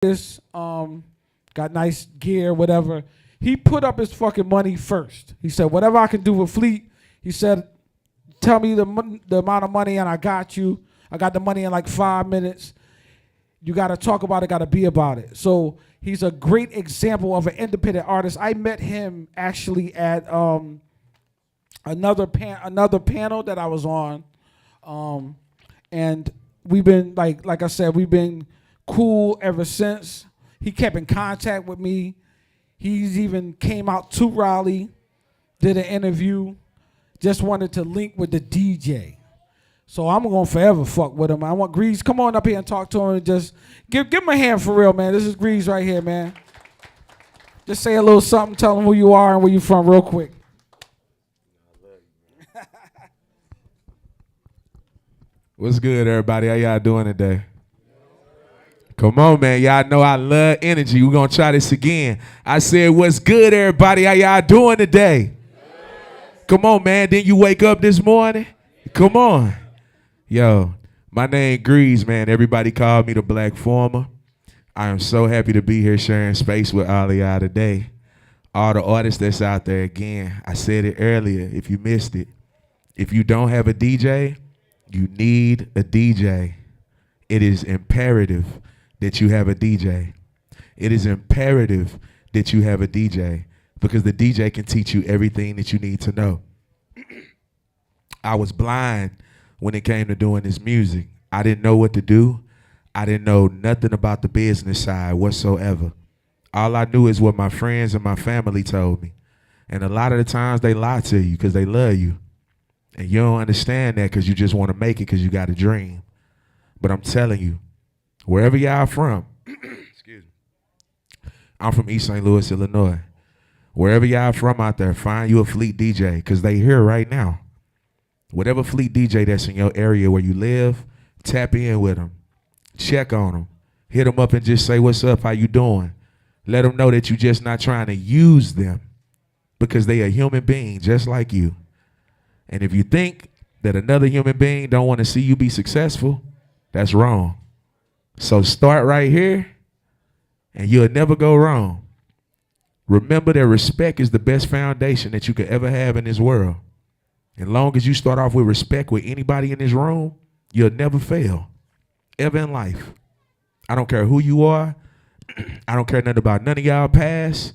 this, got nice gear, whatever. He put up his fucking money first. He said, whatever I can do with Fleet, he said, tell me the amount of money and I got you. I got the money in like 5 minutes. You got to talk about it, got to be about it. So he's a great example of an independent artist. I met him actually at another panel that I was on. And we've been, like I said, we've been cool ever since. He kept in contact with me. He's even came out to Raleigh, did an interview, just wanted to link with the DJ. So I'm going to forever fuck with him. I want Grease, come on up here and talk to him and just give him a hand for real, man. This is Grease right here, man. Just say a little something, tell him who you are and where you from real quick. What's good, everybody? How y'all doing today? Come on, man. Y'all know I love energy. We're going to try this again. I said, what's good, everybody? How y'all doing today? Come on, man. Didn't you wake up this morning? Come on. Yo, my name Grease, man. Everybody called me the Black Former. I am so happy to be here sharing space with all of y'all today. All the artists that's out there, again, I said it earlier, if you missed it. If you don't have a DJ, you need a DJ. It is imperative that you have a DJ. It is imperative that you have a DJ because the DJ can teach you everything that you need to know. I was blind when it came to doing this music. I didn't know what to do. I didn't know nothing about the business side whatsoever. All I knew is what my friends and my family told me. And a lot of the times they lie to you because they love you. And you don't understand that because you just want to make it because you got a dream. But I'm telling you, wherever y'all from, excuse me, I'm from East St. Louis, Illinois. Wherever y'all from out there, find you a Fleet DJ because they here right now. Whatever Fleet DJ that's in your area where you live, tap in with them. Check on them. Hit them up and just say, what's up, how you doing? Let them know that you're just not trying to use them because they a human being just like you. And if you think that another human being don't want to see you be successful, that's wrong. So start right here and you'll never go wrong. Remember that respect is the best foundation that you could ever have in this world. As long as you start off with respect with anybody in this room, you'll never fail, ever in life. I don't care who you are. I don't care nothing about none of y'all past.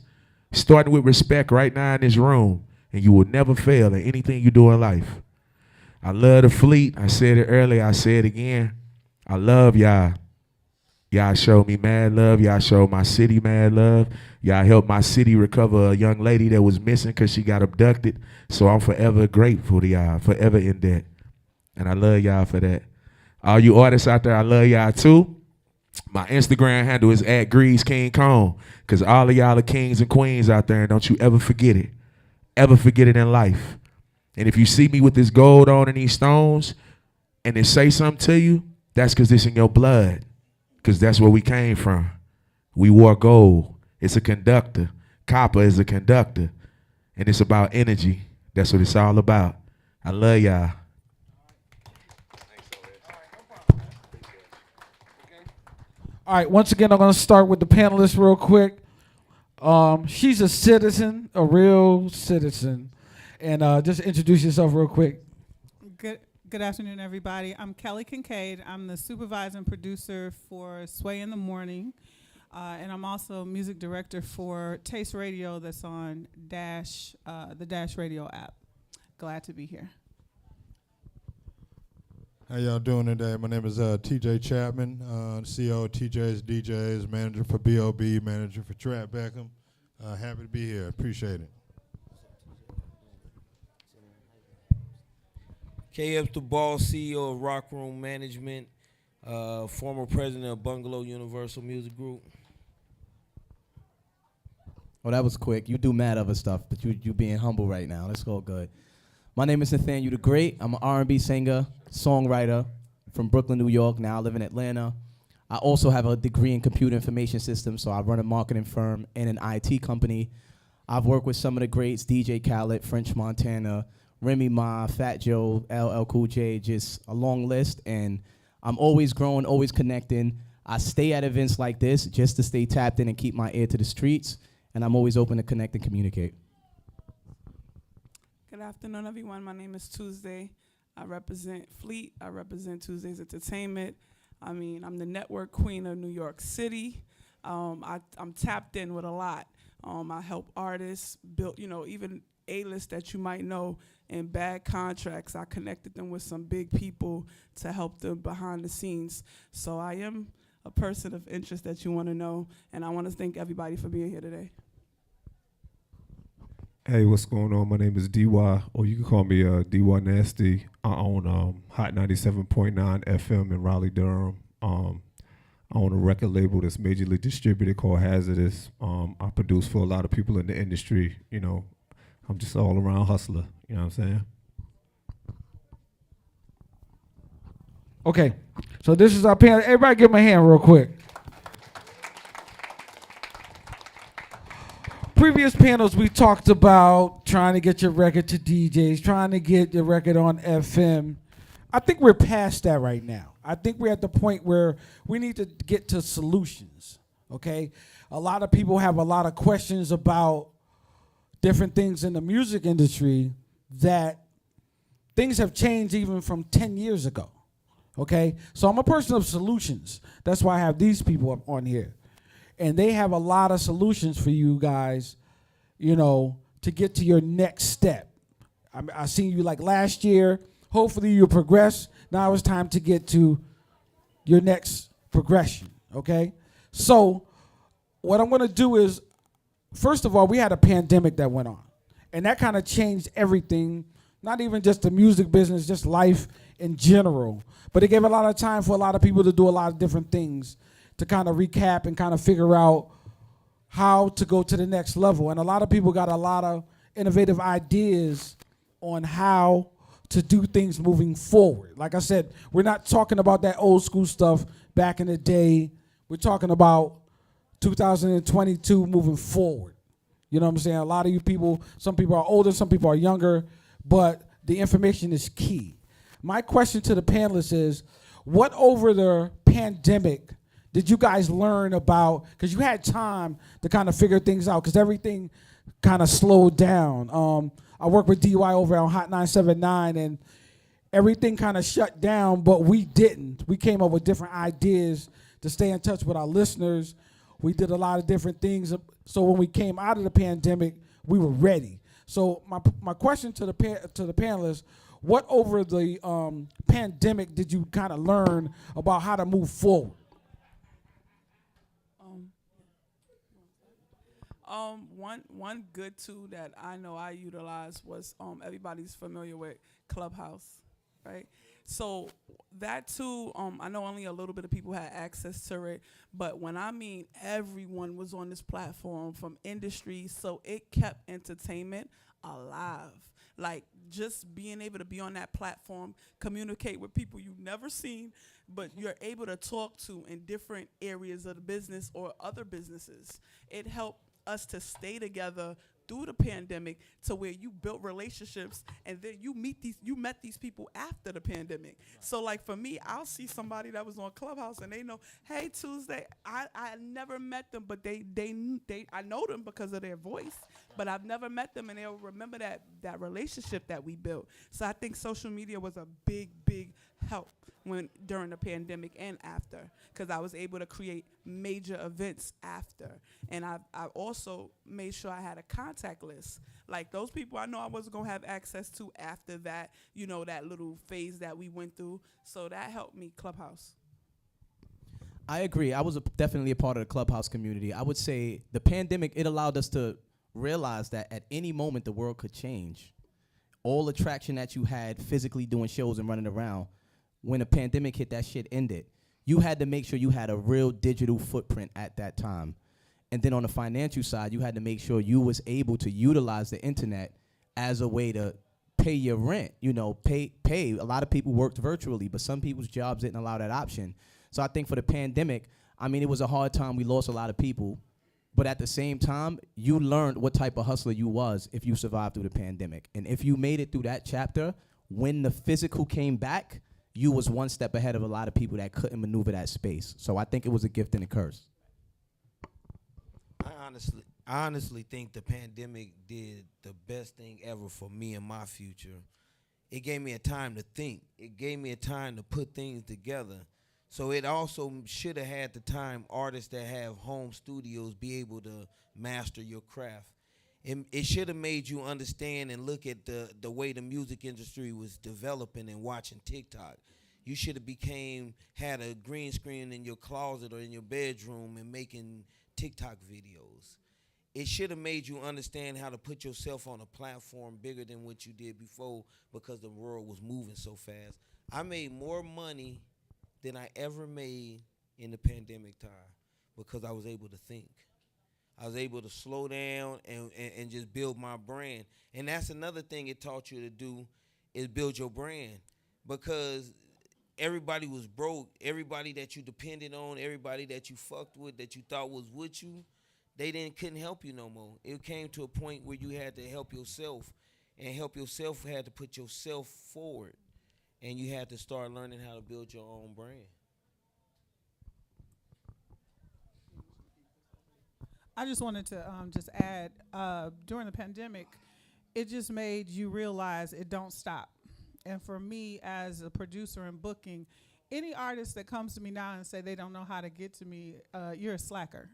Starting with respect right now in this room, and you will never fail at anything you do in life. I love the Fleet. I said it earlier. I say it again. I love y'all. Y'all show me mad love. Y'all show my city mad love. Y'all helped my city recover a young lady that was missing because she got abducted. So I'm forever grateful to y'all, forever in debt. And I love y'all for that. All you artists out there, I love y'all too. My Instagram handle is @GreaseKingKong because all of y'all are kings and queens out there, and don't you ever forget it. Ever forget it in life. And if you see me with this gold on and these stones and it say something to you, that's because it's in your blood. Because that's where we came from. We wore gold. It's a conductor. Copper is a conductor. And it's about energy. That's what it's all about. I love y'all. All right, once again, I'm going to start with the panelists real quick. She's a citizen, a real citizen. And just introduce yourself real quick. Good afternoon, everybody. I'm Kelly Kincaid. I'm the supervisor and producer for Sway in the Morning. And I'm also music director for Taste Radio that's on the Dash Radio app. Glad to be here. How y'all doing today? My name is TJ Chapman, CEO of TJ's DJs, manager for B.O.B., manager for Trap Beckham. Happy to be here. Appreciate it. KF the Ball, CEO of Rock Room Management, former president of Bungalow Universal Music Group. Oh, that was quick. You do mad other stuff, but you being humble right now. Let's go good. My name is Nathaniel the Great. I'm an R&B singer, songwriter from Brooklyn, New York. Now I live in Atlanta. I also have a degree in computer information systems, so I run a marketing firm and an IT company. I've worked with some of the greats, DJ Khaled, French Montana, Remy Ma, Fat Joe, LL Cool J, just a long list. And I'm always growing, always connecting. I stay at events like this just to stay tapped in and keep my ear to the streets, and I'm always open to connect and communicate. Good afternoon, everyone. My name is Tuesday. I represent Fleet. I represent Tuesday's Entertainment. I mean, I'm the network queen of New York City. I'm tapped in with a lot. I help artists build, even A-list that you might know in bad contracts. I connected them with some big people to help them behind the scenes. So I am a person of interest that you want to know, and I want to thank everybody for being here today. Hey, what's going on? My name is DY, or you can call me DY Nasty. I own Hot 97.9 FM in Raleigh, Durham. I own a record label that's majorly distributed called Hazardous. I produce for a lot of people in the industry. I'm just all around hustler. You know what I'm saying? Okay, so this is our panel. Everybody give me a hand real quick. Previous panels, we talked about trying to get your record to DJs, trying to get your record on FM. I think we're past that right now. I think we're at the point where we need to get to solutions, okay? A lot of people have a lot of questions about different things in the music industry that things have changed even from 10 years ago, okay? So I'm a person of solutions. That's why I have these people up on here. And they have a lot of solutions for you guys, to get to your next step. I seen you like last year. Hopefully you progress. Now it's time to get to your next progression, okay? So what I'm gonna do is, first of all, we had a pandemic that went on. And that kind of changed everything, not even just the music business, just life in general. But it gave a lot of time for a lot of people to do a lot of different things, to kind of recap and kind of figure out how to go to the next level. And a lot of people got a lot of innovative ideas on how to do things moving forward. Like I said, we're not talking about that old school stuff back in the day. We're talking about 2022 moving forward. You know what I'm saying? A lot of you people, some people are older, some people are younger, but the information is key. My question to the panelists is, what over the pandemic did you guys learn about, because you had time to kind of figure things out, because everything kind of slowed down. I work with DY over on Hot 979, and everything kind of shut down, but we didn't. We came up with different ideas to stay in touch with our listeners. We did a lot of different things. So when we came out of the pandemic, we were ready. So my question to the panelists, what over the pandemic did you kind of learn about how to move forward? One good tool that I know I utilized was everybody's familiar with Clubhouse, right? So that tool, I know only a little bit of people had access to it, but when I mean everyone was on this platform from industry, so it kept entertainment alive. Like just being able to be on that platform, communicate with people you've never seen, but you're able to talk to in different areas of the business or other businesses. It helped us to stay together through the pandemic to where you built relationships and then you met these people after the pandemic. So like for me, I'll see somebody that was on Clubhouse and they know, hey, Tuesday, I never met them, but they I know them because of their voice, but I've never met them, and they'll remember that relationship that we built. So I think social media was a big help during the pandemic and after, because I was able to create major events after. And I also made sure I had a contact list. Like those people I know I wasn't gonna have access to after that, that little phase that we went through. So that helped me, Clubhouse. I agree. I was definitely a part of the Clubhouse community. I would say the pandemic, it allowed us to realize that at any moment the world could change. All the traction that you had physically doing shows and running around, when the pandemic hit, that shit ended. You had to make sure you had a real digital footprint at that time. And then on the financial side, you had to make sure you was able to utilize the internet as a way to pay your rent, pay. A lot of people worked virtually, but some people's jobs didn't allow that option. So I think for the pandemic, it was a hard time. We lost a lot of people. But at the same time, you learned what type of hustler you was if you survived through the pandemic. And if you made it through that chapter, when the physical came back, you was one step ahead of a lot of people that couldn't maneuver that space. So I think it was a gift and a curse. I honestly think the pandemic did the best thing ever for me and my future. It gave me a time to think. It gave me a time to put things together. So it also should have had the time artists that have home studios be able to master your craft. It should have made you understand and look at the way the music industry was developing and watching TikTok. You should have had a green screen in your closet or in your bedroom and making TikTok videos. It should have made you understand how to put yourself on a platform bigger than what you did before because the world was moving so fast. I made more money than I ever made in the pandemic time because I was able to think. I was able to slow down and just build my brand. And that's another thing it taught you to do is build your brand because everybody was broke. Everybody that you depended on, everybody that you fucked with, that you thought was with you, they couldn't help you no more. It came to a point where you had to help yourself, and help yourself had to put yourself forward, and you had to start learning how to build your own brand. I just wanted to just add, during the pandemic, it just made you realize it don't stop. And for me as a producer and booking, any artist that comes to me now and say they don't know how to get to me, you're a slacker,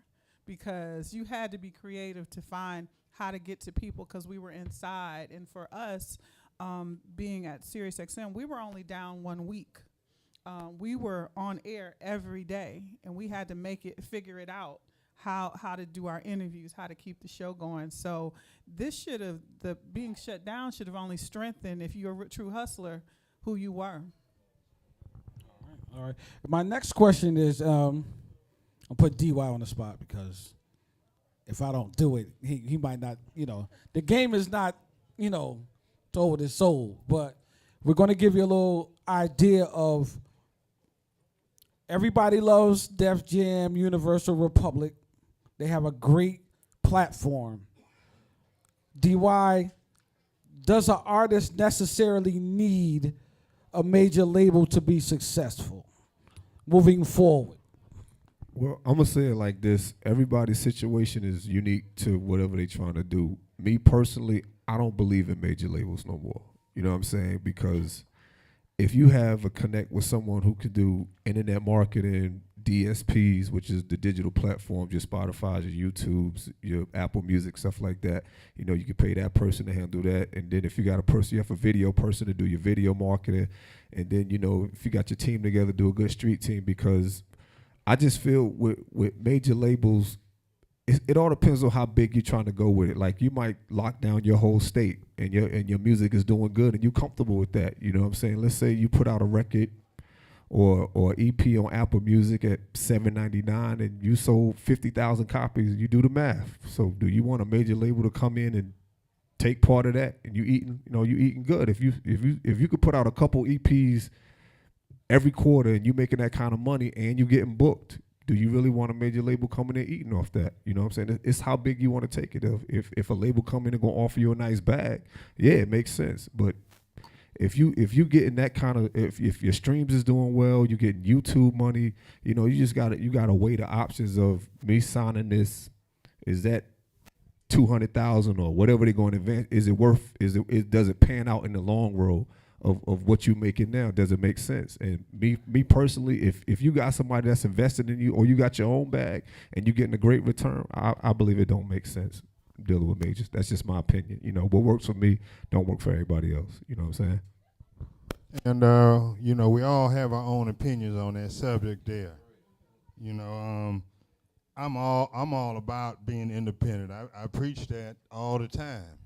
because you had to be creative to find how to get to people because we were inside. And for us, being at SiriusXM, we were only down 1 week. We were on air every day, and we had to figure it out. How to do our interviews, how to keep the show going. So this the being shut down should have only strengthened, if you're a true hustler, who you were. All right. My next question is, I'll put DY on the spot because if I don't do it, he might not, the game is not, told his soul, but we're going to give you a little idea of everybody loves Def Jam, Universal Republic. They have a great platform. DY, does an artist necessarily need a major label to be successful moving forward? Well, I'm going to say it like this. Everybody's situation is unique to whatever they're trying to do. Me personally, I don't believe in major labels no more. You know what I'm saying? Because if you have a connect with someone who could do internet marketing, DSPs, which is the digital platforms, your Spotify's, your YouTube's, your Apple Music, stuff like that, you can pay that person to handle that. And then if you got a person, you have a video person to do your video marketing. And then, if you got your team together, do a good street team. Because I just feel with major labels, it all depends on how big you're trying to go with it. Like, you might lock down your whole state and your music is doing good and you're comfortable with that. You know what I'm saying? Let's say you put out a record or EP on Apple Music at $7.99 and you sold 50,000 copies. You do the math. So do you want a major label to come in and take part of that? And you eating good. If you could put out a couple EPs every quarter and you making that kind of money and you getting booked, do you really want a major label coming in eating off that? You know what I'm saying? It's how big you want to take it. If a label come in and gonna offer you a nice bag, yeah, it makes sense. But if you getting that kind of, if your streams is doing well, you getting YouTube money, you just gotta weigh the options of me signing this. Is that 200,000 or whatever they're going to invest? Is it worth? Does it pan out in the long road of what you making now? Does it make sense? And me personally, if you got somebody that's invested in you or you got your own bag and you getting a great return, I believe it don't make sense dealing with majors. That's just my opinion. What works for me don't work for everybody else. You know what I'm saying? And we all have our own opinions on that subject there. I'm all about being independent. I preach that all the time.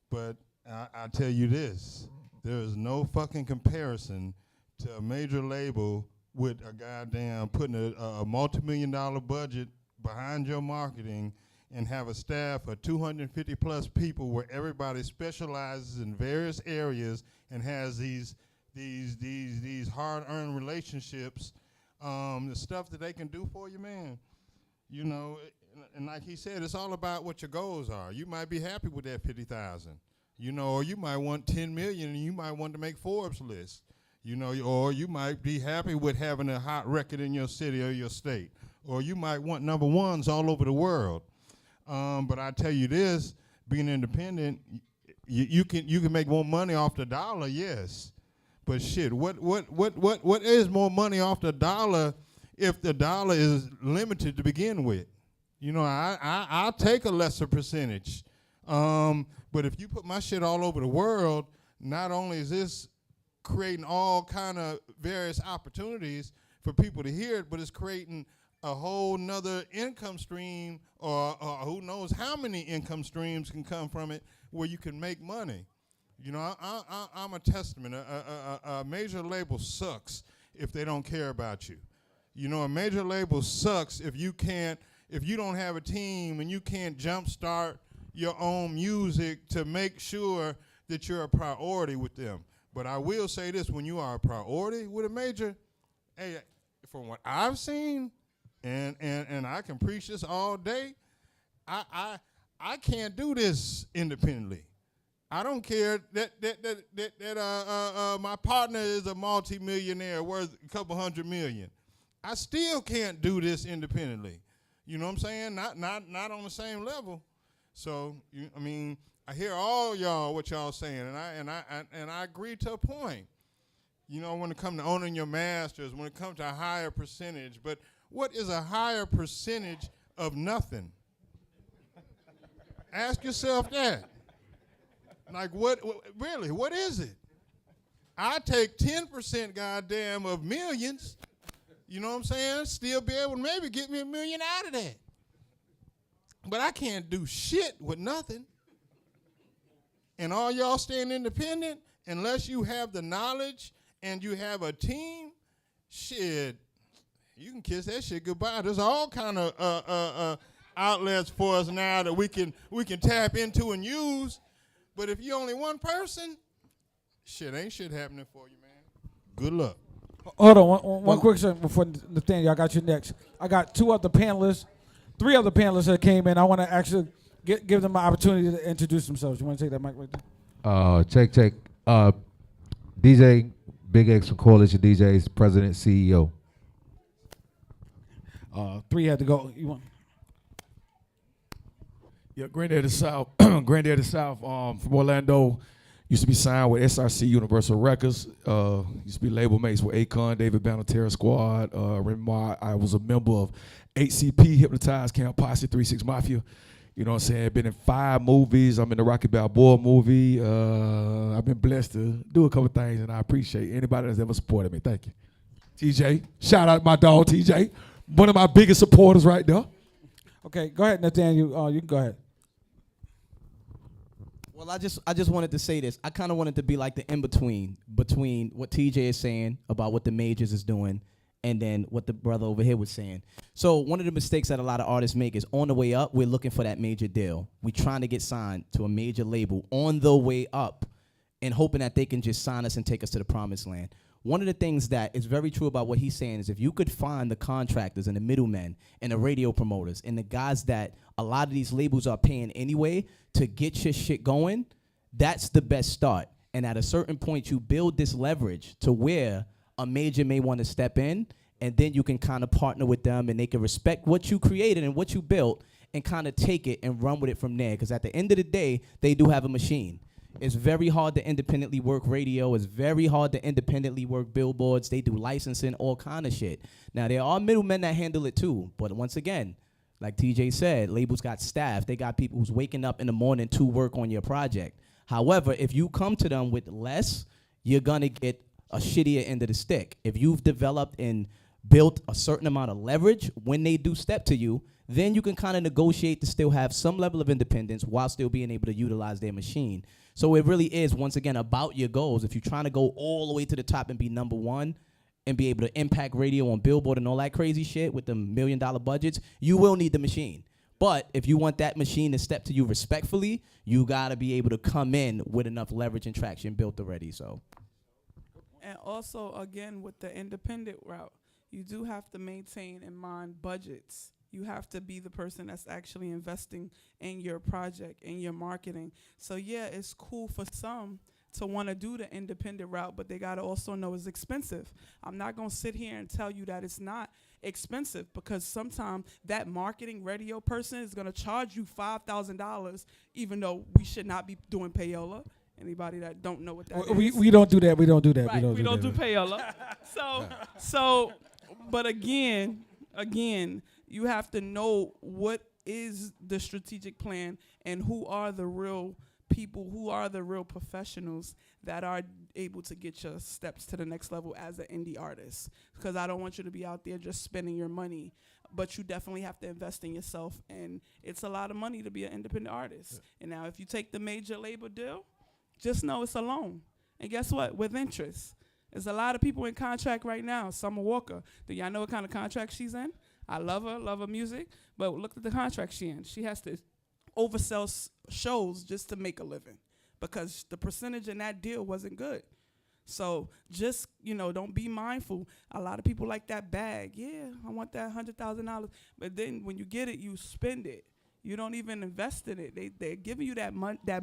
But I tell you this, there is no fucking comparison to a major label with a goddamn putting a multi-million-dollar budget behind your marketing and have a staff of 250 plus people where everybody specializes in various areas and has these hard-earned relationships, the stuff that they can do for you, man. And like he said, it's all about what your goals are. You might be happy with that 50,000, or you might want 10 million and you might want to make Forbes list. You know, or you might be happy with having a hot record in your city or your state, or you might want number ones all over the world. But I tell you this, being independent, you can make more money off the dollar, yes. But shit, what is more money off the dollar if the dollar is limited to begin with? You know, I'll take a lesser percentage. But if you put my shit all over the world, not only is this creating all kind of various opportunities for people to hear it, but it's creating a whole nother income stream, or who knows how many income streams can come from it where you can make money. You know, I'm a testament. A major label sucks if they don't care about you. You know, a major label sucks if you don't have a team and you can't jumpstart your own music to make sure that you're a priority with them. But I will say this, when you are a priority with a major, hey, from what I've seen, and I can preach this all day, I can't do this independently. I don't care that my partner is a multimillionaire worth a couple $100 million. I still can't do this independently. You know what I'm saying? Not on the same level. So I mean, I hear all y'all what y'all saying, and I agree to a point. You know, when it comes to owning your masters, when it comes to a higher percentage, but what is a higher percentage of nothing? Ask yourself that. Like, what really, what is it? I take 10% goddamn of millions, you know what I'm saying? Still be able to maybe get me $1 million out of that. But I can't do shit with nothing. And all y'all staying independent, unless you have the knowledge and you have a team, shit, you can kiss that shit goodbye. There's all kind of outlets for us now that we can tap into and use. But if you're only one person, shit, ain't shit happening for you, man. Good luck. Hold on, one quick second before Nathaniel, I got you next. I got three other panelists that came in. I want to actually give them an opportunity to introduce themselves. You want to take that mic right there? Check. DJ Big X from Coalition DJs, President, CEO. Three had to go. You want? Yeah, Granddaddy South, Granddaddy South from Orlando. Used to be signed with SRC Universal Records. Used to be label mates with Akon, David Banner, Terror Squad. Remember, I was a member of HCP, Hypnotized, Camp Posse, 3-6 Mafia. You know what I'm saying? Been in 5 movies. I'm in the Rocky Balboa movie. I've been blessed to do a couple things, and I appreciate anybody that's ever supported me. Thank you. TJ, shout out my dog TJ, one of my biggest supporters right there. Okay, go ahead, Nathaniel. You can go ahead. Well, I just wanted to say this. I kind of wanted to be like the in-between between what TJ is saying about what the majors is doing and then what the brother over here was saying. So one of the mistakes that a lot of artists make is on the way up, we're looking for that major deal. We're trying to get signed to a major label on the way up and hoping that they can just sign us and take us to the promised land. One of the things that is very true about what he's saying is if you could find the contractors and the middlemen and the radio promoters and the guys that a lot of these labels are paying anyway to get your shit going, that's the best start. And at a certain point, you build this leverage to where a major may want to step in, and then you can kind of partner with them and they can respect what you created and what you built and kind of take it and run with it from there. Because at the end of the day, they do have a machine. It's very hard to independently work radio. It's very hard to independently work billboards. They do licensing, all kind of shit. Now, there are middlemen that handle it too. But once again, like TJ said, labels got staff. They got people who's waking up in the morning to work on your project. However, if you come to them with less, you're going to get a shittier end of the stick. If you've developed and built a certain amount of leverage, when they do step to you, then you can kind of negotiate to still have some level of independence while still being able to utilize their machine. So it really is, once again, about your goals. If you're trying to go all the way to the top and be number one and be able to impact radio on Billboard and all that crazy shit with the $1 million budgets, you will need the machine. But if you want that machine to step to you respectfully, you got to be able to come in with enough leverage and traction built already. So. And also, again, with the independent route, you do have to maintain in mind budgets. You have to be the person that's actually investing in your project, in your marketing. So yeah, it's cool for some, to want to do the independent route, but they got to also know it's expensive. I'm not going to sit here and tell you that it's not expensive, because sometimes that marketing radio person is going to charge you $5,000, even though we should not be doing payola. Anybody that don't know what that is? We don't do that. We don't do that. Right, we don't do payola. So, but again, you have to know what is the strategic plan and who are the real people, who are the real professionals that are able to get your steps to the next level as an indie artist. Because I don't want you to be out there just spending your money, but you definitely have to invest in yourself, and it's a lot of money to be an independent artist. Yeah. And now if you take the major label deal, just know it's a loan. And guess what? With interest. There's a lot of people in contract right now. Summer Walker, do y'all know what kind of contract she's in? I love her music, but look at the contract she's in. She has to oversell shows just to make a living because the percentage in that deal wasn't good. So just, don't be mindful. A lot of people like that bag. Yeah, I want that $100,000. But then when you get it, you spend it. You don't even invest in it. They're giving you that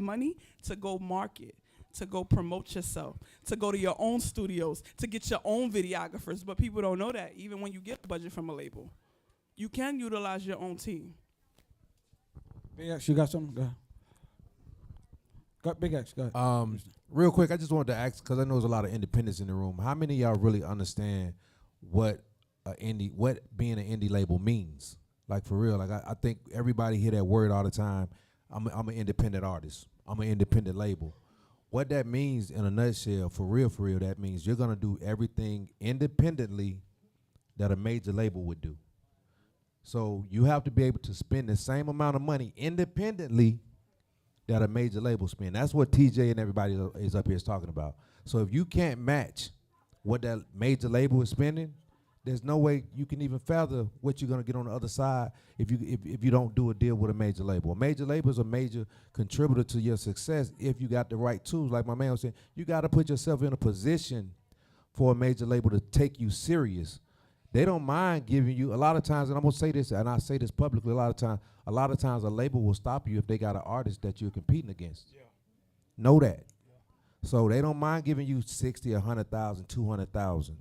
money to go market, to go promote yourself, to go to your own studios, to get your own videographers. But people don't know that. Even when you get a budget from a label, you can utilize your own team. Big X, you got something? Go ahead. Big X, go ahead. Real quick, I just wanted to ask, because I know there's a lot of independents in the room. How many of y'all really understand what being an indie label means? Like, for real. Like, I think everybody hear that word all the time. I'm an independent artist. I'm an independent label. What that means in a nutshell, for real, that means you're going to do everything independently that a major label would do. So you have to be able to spend the same amount of money independently that a major label spend. That's what TJ and everybody is up here talking about. So if you can't match what that major label is spending, there's no way you can even fathom what you're gonna get on the other side if you don't do a deal with a major label. A major label is a major contributor to your success if you got the right tools. Like my man was saying, you gotta put yourself in a position for a major label to take you serious. They don't mind giving you, a lot of times, and I'm gonna say this, and I say this publicly, a lot of times a label will stop you if they got an artist that you're competing against. Yeah. Know that. Yeah. So they don't mind giving you 60, 100,000, 200,000.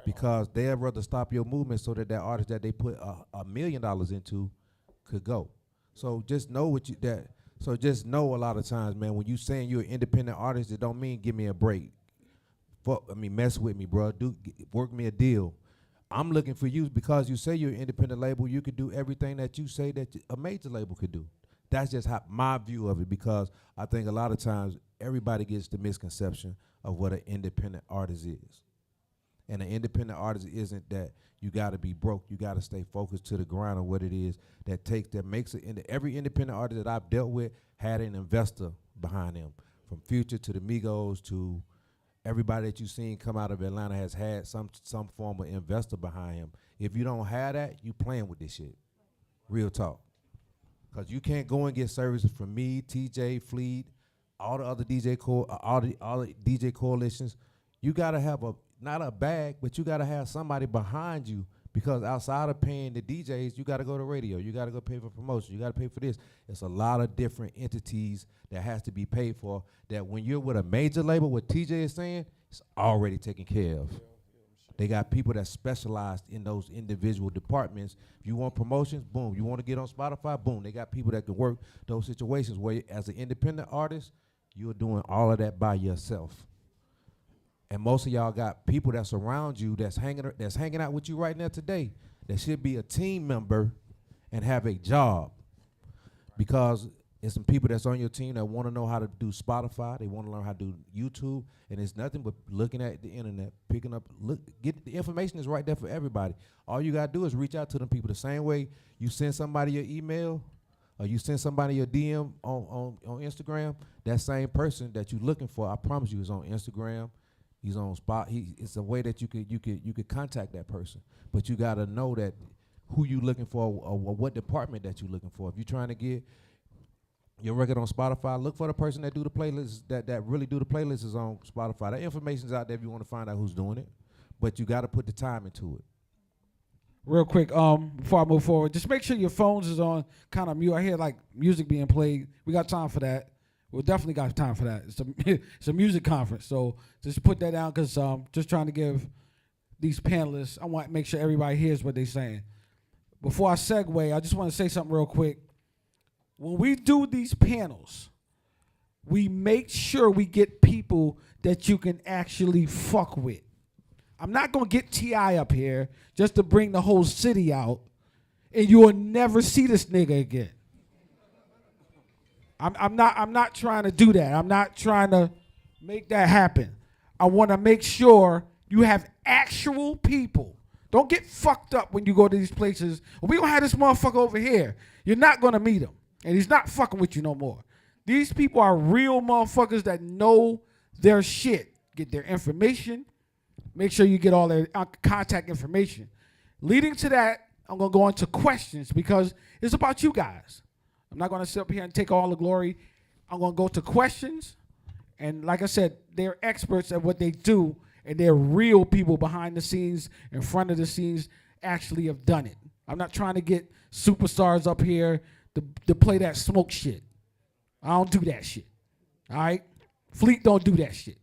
Because they'd rather stop your movement so that artist that they put $1 million into could go. So just know just know a lot of times, man, when you saying you're an independent artist, it don't mean give me a break. Mess with me, bro. Work me a deal. I'm looking for you because you say you're an independent label. You could do everything that you say that a major label could do. That's just my view of it, because I think a lot of times everybody gets the misconception of what an independent artist is. And an independent artist isn't that you got to be broke. You got to stay focused to the grind of what it is that makes it. Every independent artist that I've dealt with had an investor behind them, from Future to the Migos to everybody that you've seen come out of Atlanta has had some form of investor behind him. If you don't have that, you playing with this shit. Real talk. Because you can't go and get services from me, TJ, Fleet, all the other all the DJ coalitions. You got to have not a bag, but you got to have somebody behind you, because outside of paying the DJs, you got to go to radio. You got to go pay for promotion. You got to pay for this. It's a lot of different entities that has to be paid for, that when you're with a major label, what TJ is saying, it's already taken care of. They got people that specialized in those individual departments. If you want promotions, boom. You want to get on Spotify, boom. They got people that can work those situations where, as an independent artist, you're doing all of that by yourself. And most of y'all got people that surround you that's hanging out with you right now today that should be a team member and have a job, because it's some people that's on your team that want to know how to do Spotify. They want to learn how to do YouTube, and it's nothing but looking at the internet, picking up, get the information is right there for everybody. All you gotta do is reach out to them people the same way you send somebody your email or you send somebody your DM on Instagram. That same person that you're looking for, I promise you, is on Instagram. He's on spot. It's a way that you could contact that person, but you gotta know that who you looking for or what department that you're looking for. If you're trying to get your record on Spotify, look for the person that do the playlists, that really do the playlists is on Spotify. That information's out there if you want to find out who's doing it, but you got to put the time into it. Real quick, before I move forward, just make sure your phones is on kind of mute. I hear like music being played. We got time for that. We'll definitely got time for that. It's a music conference, so just put that down because just trying to give these panelists. I want to make sure everybody hears what they're saying. Before I segue, I just want to say something real quick. When we do these panels, we make sure we get people that you can actually fuck with. I'm not gonna get T.I. up here just to bring the whole city out, and you will never see this nigga again. I'm not trying to do that. I'm not trying to make that happen. I want to make sure you have actual people. Don't get fucked up when you go to these places. We gonna have this motherfucker over here. You're not gonna meet him, and he's not fucking with you no more. These people are real motherfuckers that know their shit. Get their information. Make sure you get all their contact information. Leading to that, I'm going to go into questions because it's about you guys. I'm not going to sit up here and take all the glory. I'm going to go to questions. And like I said, they're experts at what they do, and they're real people behind the scenes, in front of the scenes, actually have done it. I'm not trying to get superstars up here to play that smoke shit. I don't do that shit. All right? Fleet don't do that shit.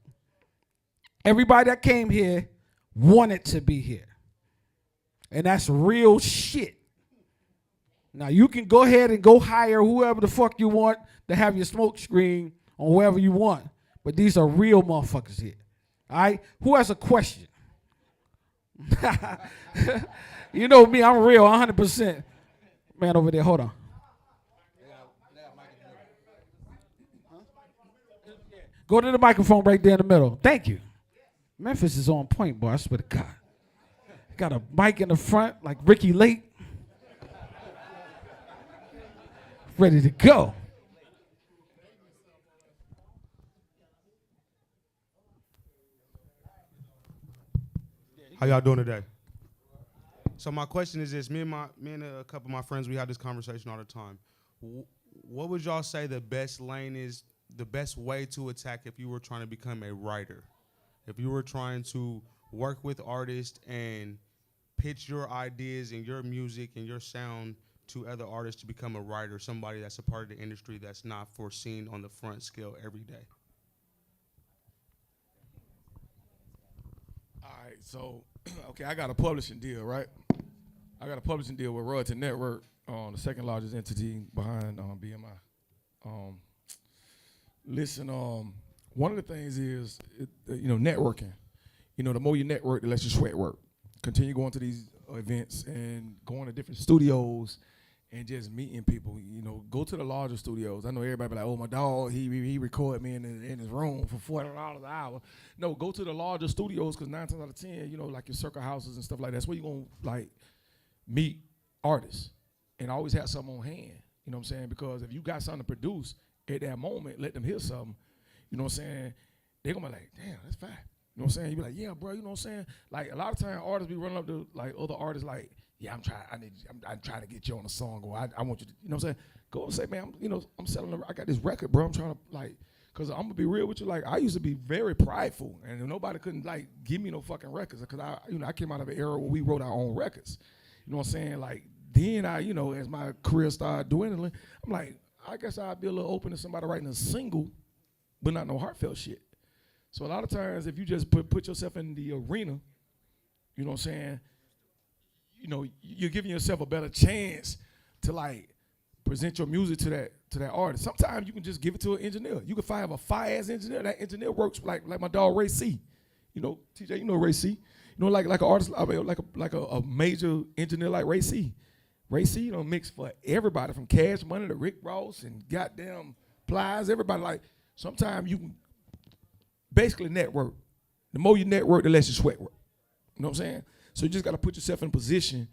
Everybody that came here wanted to be here. And that's real shit. Now, you can go ahead and go hire whoever the fuck you want to have your smoke screen on whoever you want. But these are real motherfuckers here. All right? Who has a question? You know me, I'm real, 100%. Man over there, hold on. Go to the microphone right there in the middle. Thank you. Memphis is on point, boy. I swear to God. Got a mic in the front like Ricky Lake. Ready to go. How y'all doing today? So my question is this: me and a couple of my friends, we have this conversation all the time. What would y'all say the best lane is, the best way to attack if you were trying to become a writer? If you were trying to work with artists and pitch your ideas and your music and your sound to other artists to become a writer, somebody that's a part of the industry that's not foreseen on the front scale every day? All right, so, okay, I got a publishing deal, right? I got a publishing deal with Royalty Network, the second largest entity behind BMI. Listen, one of the things is, networking. You know, the more you network, the less you sweat work. Continue going to these events and going to different studios and just meeting people. You know, go to the larger studios. I know everybody be like, oh, my dog, he recorded me in his room for $40 an hour. No, go to the larger studios because 9 times out of 10, you know, like your circle houses and stuff like that. That's where you're going to, like, meet artists and always have something on hand. You know what I'm saying? Because if you got something to produce at that moment, let them hear something. You know what I'm saying? They're going to be like, damn, that's fine. You know what I'm saying? You be like, yeah, bro, you know what I'm saying? Like, a lot of times artists be running up to, like, other artists like, yeah, I'm trying to get you on a song, or I want you to, you know what I'm saying? Go and say, man, I'm selling, I got this record, bro. I'm trying to, like, because I'm going to be real with you. Like, I used to be very prideful, and nobody couldn't, like, give me no fucking records because I came out of an era where we wrote our own records. You know what I'm saying? Like, then as my career started dwindling, I'm like, I guess I'd be a little open to somebody writing a single, but not no heartfelt shit. So a lot of times, if you just put yourself in the arena, you know what I'm saying, you know, you're giving yourself a better chance to, like, present your music to that artist. Sometimes you can just give it to an engineer. You can find a fire-ass engineer. That engineer works like my dog Ray C. You know, TJ, you know Ray C. You know, like an artist, I mean, like a major engineer like Ray C. Ray C, mix for everybody from Cash Money to Rick Ross and goddamn Plies, everybody. Like, sometimes you can basically network. The more you network, the less you sweat work. You know what I'm saying? So you just got to put yourself in a position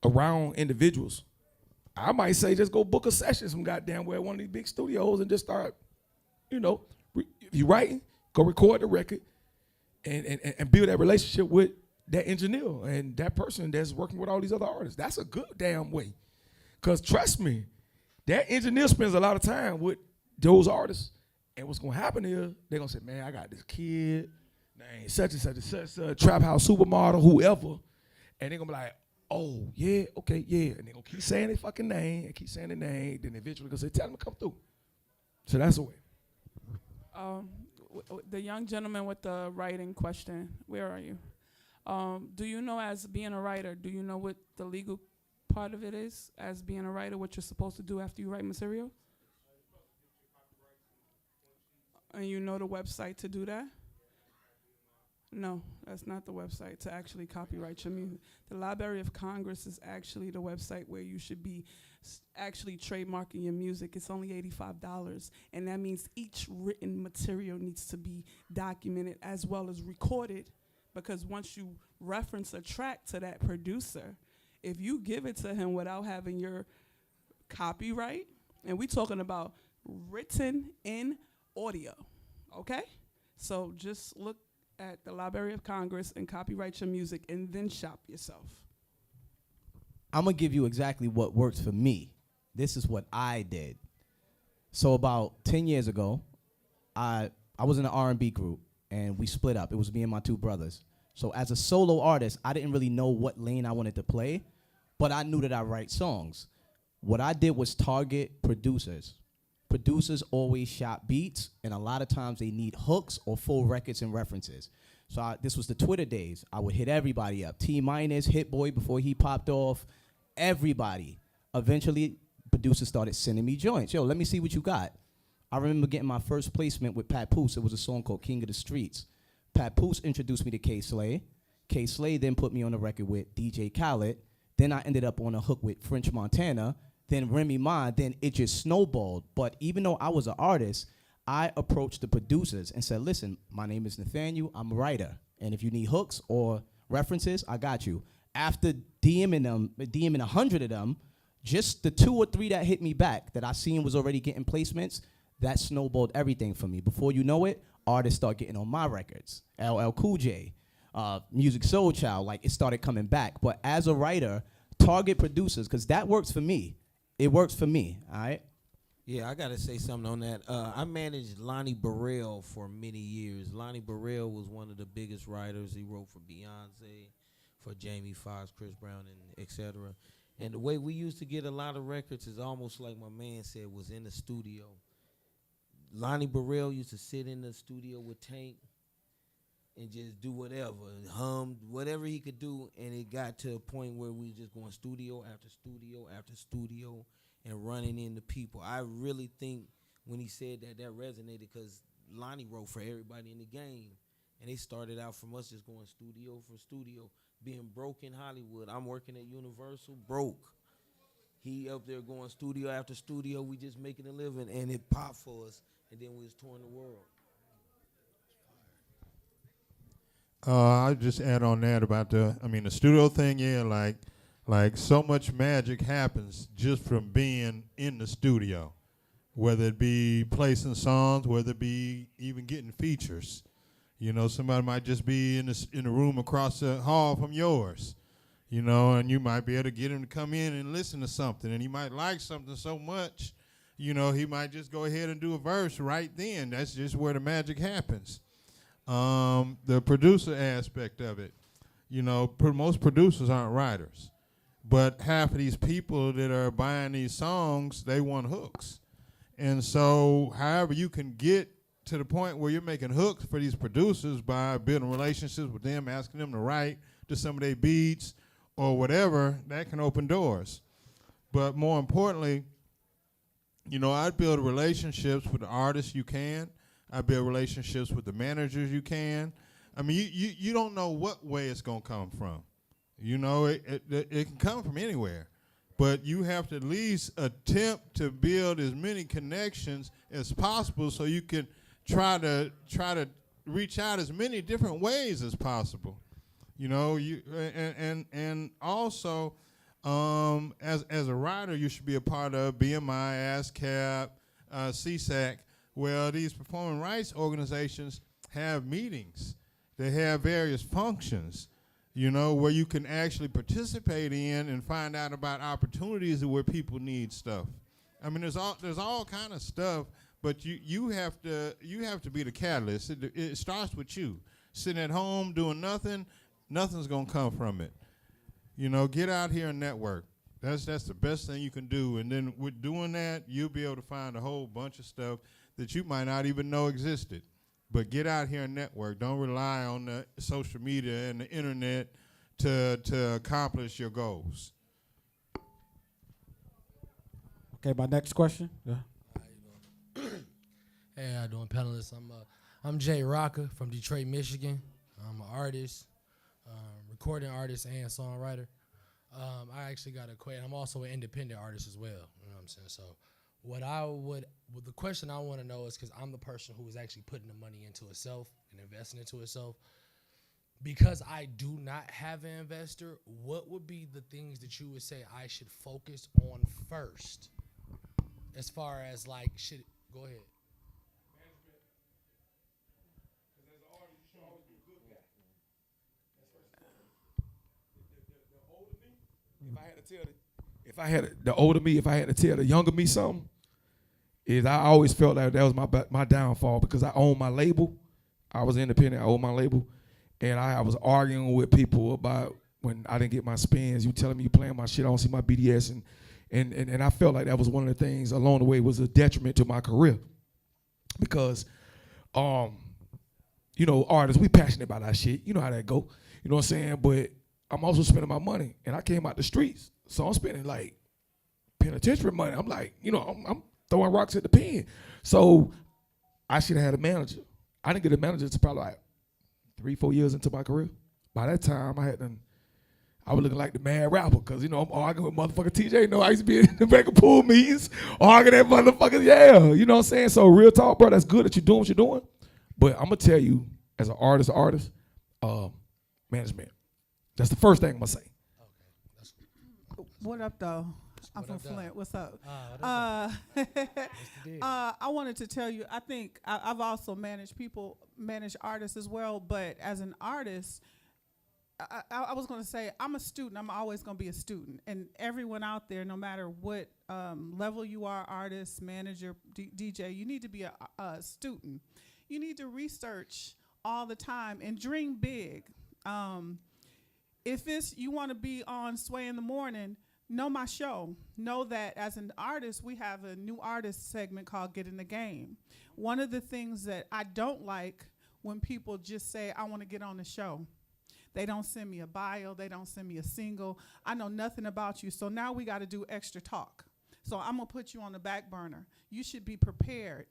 around individuals. I might say just go book a session some goddamn where one of these big studios and just start, if you writing, go record the record and build that relationship with that engineer and that person that's working with all these other artists. That's a good damn way. Because trust me, that engineer spends a lot of time with those artists. And what's going to happen is they're going to say, man, I got this kid, named such and such and such, trap house supermodel, whoever. And they're going to be like, oh, yeah, okay, yeah. And they're going to keep saying their fucking name and keep saying their name. Then eventually they're going to say, tell them to come through. So that's the way. The young gentleman with the writing question, where are you? Do you know, as being a writer, do you know what the legal part of it is, as being a writer, what you're supposed to do after you write material? And you know the website to do that? No, that's not the website to actually copyright your music. The Library of Congress is actually the website where you should be actually trademarking your music. It's only $85, and that means each written material needs to be documented as well as recorded, because once you reference a track to that producer, if you give it to him without having your copyright, and we're talking about written in audio, okay? So just look at the Library of Congress and copyright your music and then shop yourself. I'm gonna give you exactly what works for me. This is what I did. So about 10 years ago, I was in an R&B group and we split up. It was me and my two brothers. So as a solo artist, I didn't really know what lane I wanted to play, but I knew that I write songs. What I did was target producers. Producers always shop beats, and a lot of times they need hooks or full records and references. So this was the Twitter days. I would hit everybody up. T-Minus, Hit Boy before he popped off, everybody. Eventually, producers started sending me joints. Yo, let me see what you got. I remember getting my first placement with Pat Poose. It was a song called King of the Streets. Pat Poose introduced me to K-Slay. K-Slay then put me on the record with DJ Khaled. Then I ended up on a hook with French Montana. Then Remy Ma, then it just snowballed. But even though I was an artist, I approached the producers and said, listen, my name is Nathaniel, I'm a writer. And if you need hooks or references, I got you. After DMing 100 of them, just the 2 or 3 that hit me back that I seen was already getting placements, that snowballed everything for me. Before you know it, artists start getting on my records. LL Cool J, Music Soul Child, like it started coming back. But as a writer, target producers, because that works for me. It works for me, all right? Yeah, I gotta say something on that. I managed Lonnie Burrell for many years. Lonnie Burrell was one of the biggest writers. He wrote for Beyonce, for Jamie Foxx, Chris Brown, and etc. And the way we used to get a lot of records is almost like my man said, was in the studio. Lonnie Burrell used to sit in the studio with Tank and just do whatever, hum, whatever he could do, and it got to a point where we just going studio after studio after studio and running into people. I really think when he said that, that resonated, because Lonnie wrote for everybody in the game, and they started out from us just going studio for studio, being broke in Hollywood. I'm working at Universal, broke. He up there going studio after studio, we just making a living, and it popped for us, and then we was touring the world. I just add on that about the studio thing. Yeah, like so much magic happens just from being in the studio, whether it be placing songs, whether it be even getting features. You know, somebody might just be in the room across the hall from yours, you know, and you might be able to get him to come in and listen to something, and he might like something so much, you know, he might just go ahead and do a verse right then. That's just where the magic happens. The producer aspect of it, you know, most producers aren't writers, but half of these people that are buying these songs, they want hooks. And so however you can get to the point where you're making hooks for these producers by building relationships with them, asking them to write to some of their beats or whatever, that can open doors. But more importantly, you know, I'd build relationships with the artists you can. I build relationships with the managers you can. I mean, you don't know what way it's going to come from. You know, it can come from anywhere. But you have to at least attempt to build as many connections as possible so you can try to reach out as many different ways as possible. You know, and also as a writer, you should be a part of BMI, ASCAP, CSAC. Well, these performing rights organizations have meetings. They have various functions, you know, where you can actually participate in and find out about opportunities where people need stuff. I mean, there's all kind of stuff, but you have to be the catalyst. It starts with you. Sitting at home doing nothing, nothing's gonna come from it. You know, get out here and network. That's the best thing you can do. And then with doing that, you'll be able to find a whole bunch of stuff that you might not even know existed. But get out here and network. Don't rely on the social media and the internet to accomplish your goals. Okay, my next question. Yeah. Hey, how you doing, panelists? I'm Jay Rocker from Detroit, Michigan. I'm an artist, recording artist and songwriter. I actually got a question. I'm also an independent artist as well. You know what I'm saying? So, the question I want to know is, because I'm the person who is actually putting the money into itself and investing into itself. Because I do not have an investor, what would be the things that you would say I should focus on first? As far as like, go ahead. If I had to tell the younger me something, is I always felt like that was my downfall, because I own my label. I was independent. I owned my label, and I was arguing with people about when I didn't get my spins. You telling me you playing my shit, I don't see my BDS, and I felt like that was one of the things along the way was a detriment to my career, because, artists, we passionate about our shit. You know how that go. You know what I'm saying? But I'm also spending my money, and I came out the streets, so I'm spending like penitentiary money. I'm like, I'm throwing rocks at the pen. So I should have had a manager. I didn't get a manager until probably like 3-4 years into my career. By that time, I was looking like the mad rapper, because, I'm arguing with motherfucker TJ. I used to be in the Baker pool meetings, arguing that motherfucker, yeah. You know what I'm saying? So real talk, bro, that's good that you're doing what you're doing. But I'm going to tell you, as an artist, management. That's the first thing I'm going to say. What up, though? I'm from Flint. What's up? What's the deal? I wanted to tell you, I think I've also managed artists as well, but as an artist, I was going to say, I'm a student. I'm always going to be a student. And everyone out there, no matter what level you are, artist, manager, DJ, you need to be a student. You need to research all the time and dream big. If you want to be on Sway in the Morning, know my show. Know that as an artist, we have a new artist segment called Get in the Game. One of the things that I don't like when people just say, I want to get on the show. They don't send me a bio. They don't send me a single. I know nothing about you. So now we got to do extra talk. So I'm going to put you on the back burner. You should be prepared.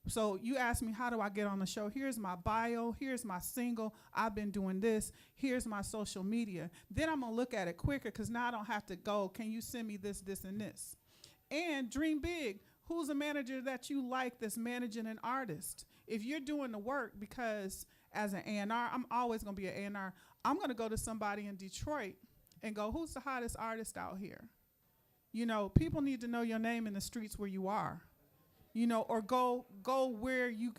So you ask me, how do I get on the show? Here's my bio. Here's my single. I've been doing this. Here's my social media. Then I'm going to look at it quicker, because now I don't have to go, can you send me this, this, and this? And dream big. Who's a manager that you like that's managing an artist? If you're doing the work, because as an A&R, I'm always going to be an A&R. I'm going to go to somebody in Detroit and go, who's the hottest artist out here? People need to know your name in the streets where you are. Or go where you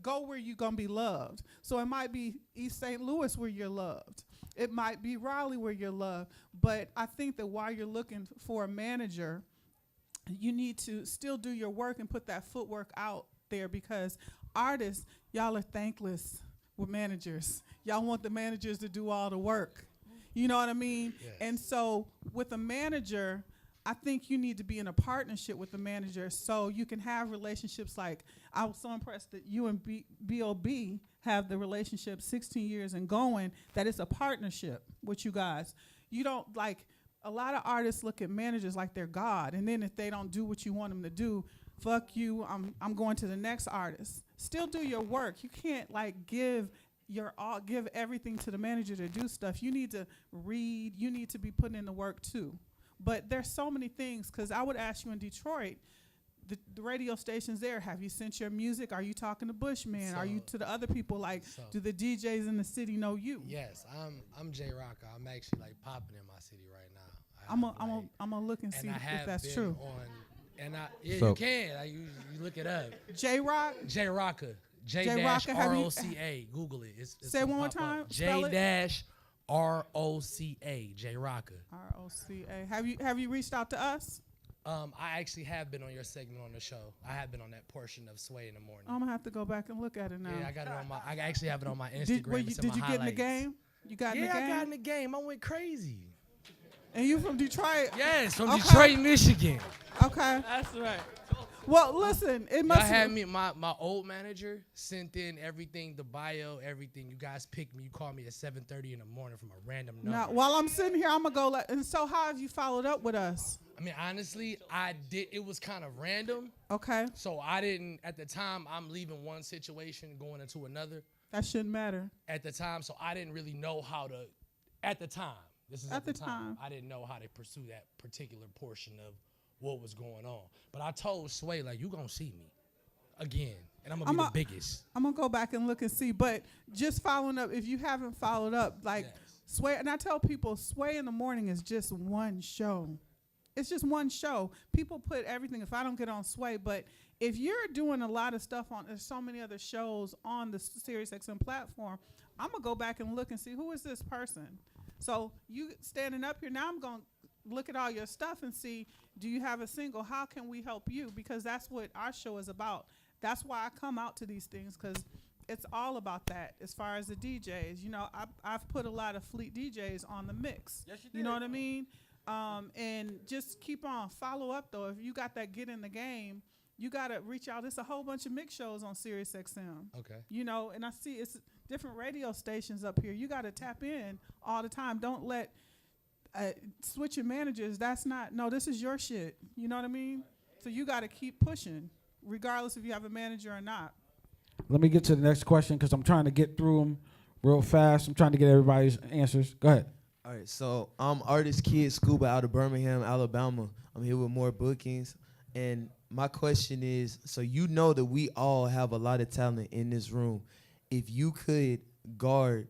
gonna be loved. So it might be East St. Louis where you're loved. It might be Raleigh where you're loved. But I think that while you're looking for a manager, you need to still do your work and put that footwork out there, because artists, y'all are thankless with managers. Y'all want the managers to do all the work. You know what I mean? Yes. And so with a manager, I think you need to be in a partnership with the manager so you can have relationships like, I was so impressed that you and B.O.B. have the relationship 16 years and going, that it's a partnership with you guys. You don't, like, a lot of artists look at managers like they're God, and then if they don't do what you want them to do, fuck you, I'm going to the next artist. Still do your work. You can't, like, give everything to the manager to do stuff. You need to read. You need to be putting in the work, too. But there's so many things, because I would ask you in Detroit, the radio stations there, have you sent your music? Are you talking to Bushman? Are you to the other people? Like, do the DJs in the city know you? Yes, I'm Jay Rocker. I'm actually like popping in my city right now. I'm gonna look and see if that's true. You can. Like, you look it up. J Rock. J Rocker. J-ROCA. Google it. It's say it one more time. J-ROCA, J Rocker. ROCA. Have you reached out to us? I actually have been on your segment on the show. I have been on that portion of Sway in the Morning. I'm gonna have to go back and look at it now. Yeah, I got it on my. I actually have it on my Instagram. Did you get in the game? You got in the game? Yeah, I got in the game. I went crazy. And you from Detroit? Yes, from Detroit, Michigan. Okay, that's right. Well, listen, it Y'all must had me. My old manager sent in everything, the bio, everything. You guys picked me. You called me at 7:30 in the morning from a random number. Now, while I'm sitting here, I'm gonna go. And so, how have you followed up with us? I mean, honestly, I did. It was kind of random. Okay. So I didn't. At the time, I'm leaving one situation, going into another. That shouldn't matter. At the time, so I didn't really know how to. At the time, this is at the time. I didn't know how to pursue that particular portion of what was going on. But I told Sway, like, you gonna see me again, and I'm gonna be the biggest. I'm gonna go back and look and see. But just following up, if you haven't followed up, like Sway, and I tell people, Sway in the Morning is just one show. It's just one show. People put everything, if I don't get on Sway, but if you're doing a lot of stuff on, there's so many other shows on the SiriusXM platform, I'm going to go back and look and see, who is this person? So you standing up here, now I'm going to look at all your stuff and see, do you have a single? How can we help you? Because that's what our show is about. That's why I come out to these things, because it's all about that as far as the DJs. You know, I've put a lot of Fleet DJs on the mix. Yes, you did. You know what I mean? And just keep on. Follow up, though. If you got that get in the game, you got to reach out. There's a whole bunch of mix shows on SiriusXM. Okay. You know, and I see it's different radio stations up here. You got to tap in all the time. Don't let switching managers. That's not, no, this is your shit. You know what I mean? So you got to keep pushing, regardless if you have a manager or not. Let me get to the next question because I'm trying to get through them real fast. I'm trying to get everybody's answers. Go ahead. All right, so I'm Artist Kid Scuba out of Birmingham, Alabama. I'm here with more bookings. And my question is, so you know that we all have a lot of talent in this room. If you could guard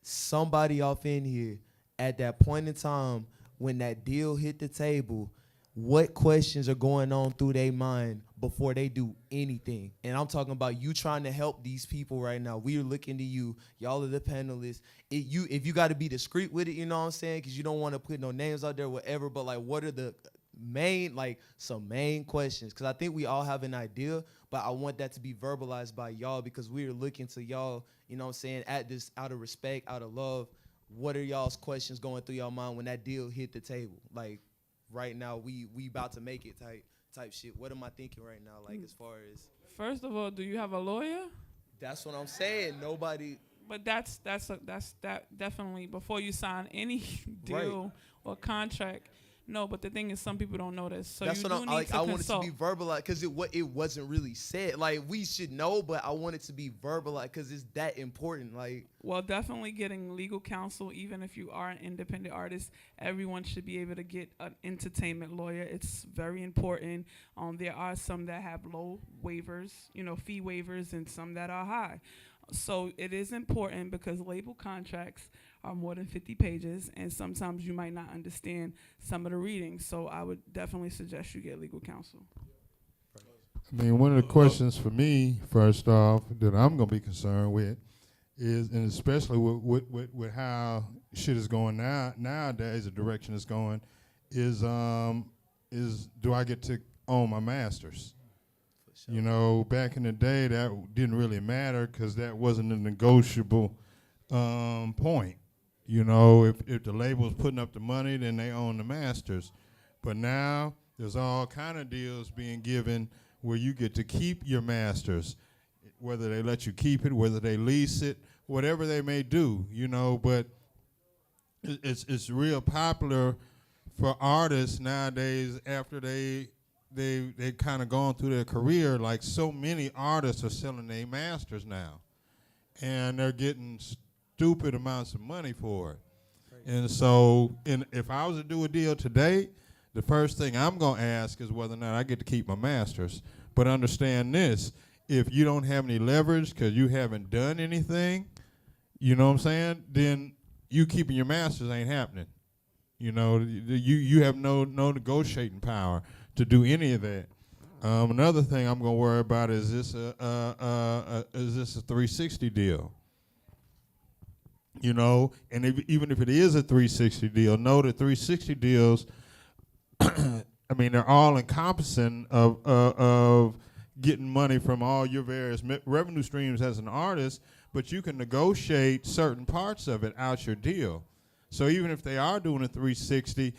somebody off in here at that point in time when that deal hit the table, what questions are going on through their mind before they do anything? And I'm talking about you trying to help these people right now. We are looking to you. Y'all are the panelists. If you got to be discreet with it, you know what I'm saying, because you don't want to put no names out there, whatever, but, like, what are the main, like, some main questions? Because I think we all have an idea, but I want that to be verbalized by y'all because we are looking to y'all, you know what I'm saying, at this, out of respect, out of love. What are y'all's questions going through your mind when that deal hit the table? Like, right now, we about to make it type shit. What am I thinking right now, like, as far as? First of all, do you have a lawyer? That's what I'm saying. Nobody. But that's definitely before you sign any deal or contract. No, but the thing is, some people don't know this. So that's you what do I'm need like. to I want consult. it to be verbalized because it wasn't really said. Like, we should know, but I want it to be verbalized because it's that important. Like, well, definitely getting legal counsel, even if you are an independent artist, everyone should be able to get an entertainment lawyer. It's very important. There are some that have low waivers, fee waivers, and some that are high. So it is important because label contracts are more than 50 pages, and sometimes you might not understand some of the readings. So I would definitely suggest you get legal counsel. I mean, one of the questions for me, first off, that I'm going to be concerned with is, and especially with how shit is going nowadays, the direction it's going, is do I get to own my masters? Sure. You know, back in the day, that didn't really matter because that wasn't a negotiable point. You know, if the label's putting up the money, then they own the masters. But now there's all kind of deals being given where you get to keep your masters, whether they let you keep it, whether they lease it, whatever they may do, but it's real popular for artists nowadays after they kind of gone through their career. Like, so many artists are selling their masters now, and they're getting stupid amounts of money for it. And so if I was to do a deal today, the first thing I'm going to ask is whether or not I get to keep my masters. But understand this, if you don't have any leverage because you haven't done anything, you know what I'm saying, then you keeping your masters ain't happening. You have no negotiating power to do any of that. Another thing I'm going to worry about is this a 360 deal? And even if it is a 360 deal, know that 360 deals, I mean, they're all encompassing of getting money from all your various revenue streams as an artist, but you can negotiate certain parts of it out your deal. So even if they are doing a 360,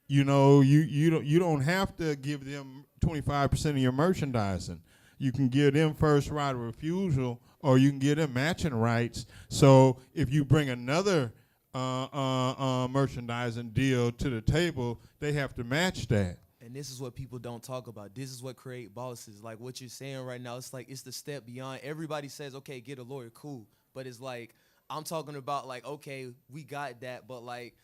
you don't have to give them 25% of your merchandising. You can give them first right of refusal, or you can give them matching rights. So if you bring another merchandising deal to the table, they have to match that. And this is what people don't talk about. This is what create bosses. Like what you're saying right now, it's like it's the step beyond. Everybody says, okay, get a lawyer, cool. But it's like, I'm talking about like, okay, we got that, but like,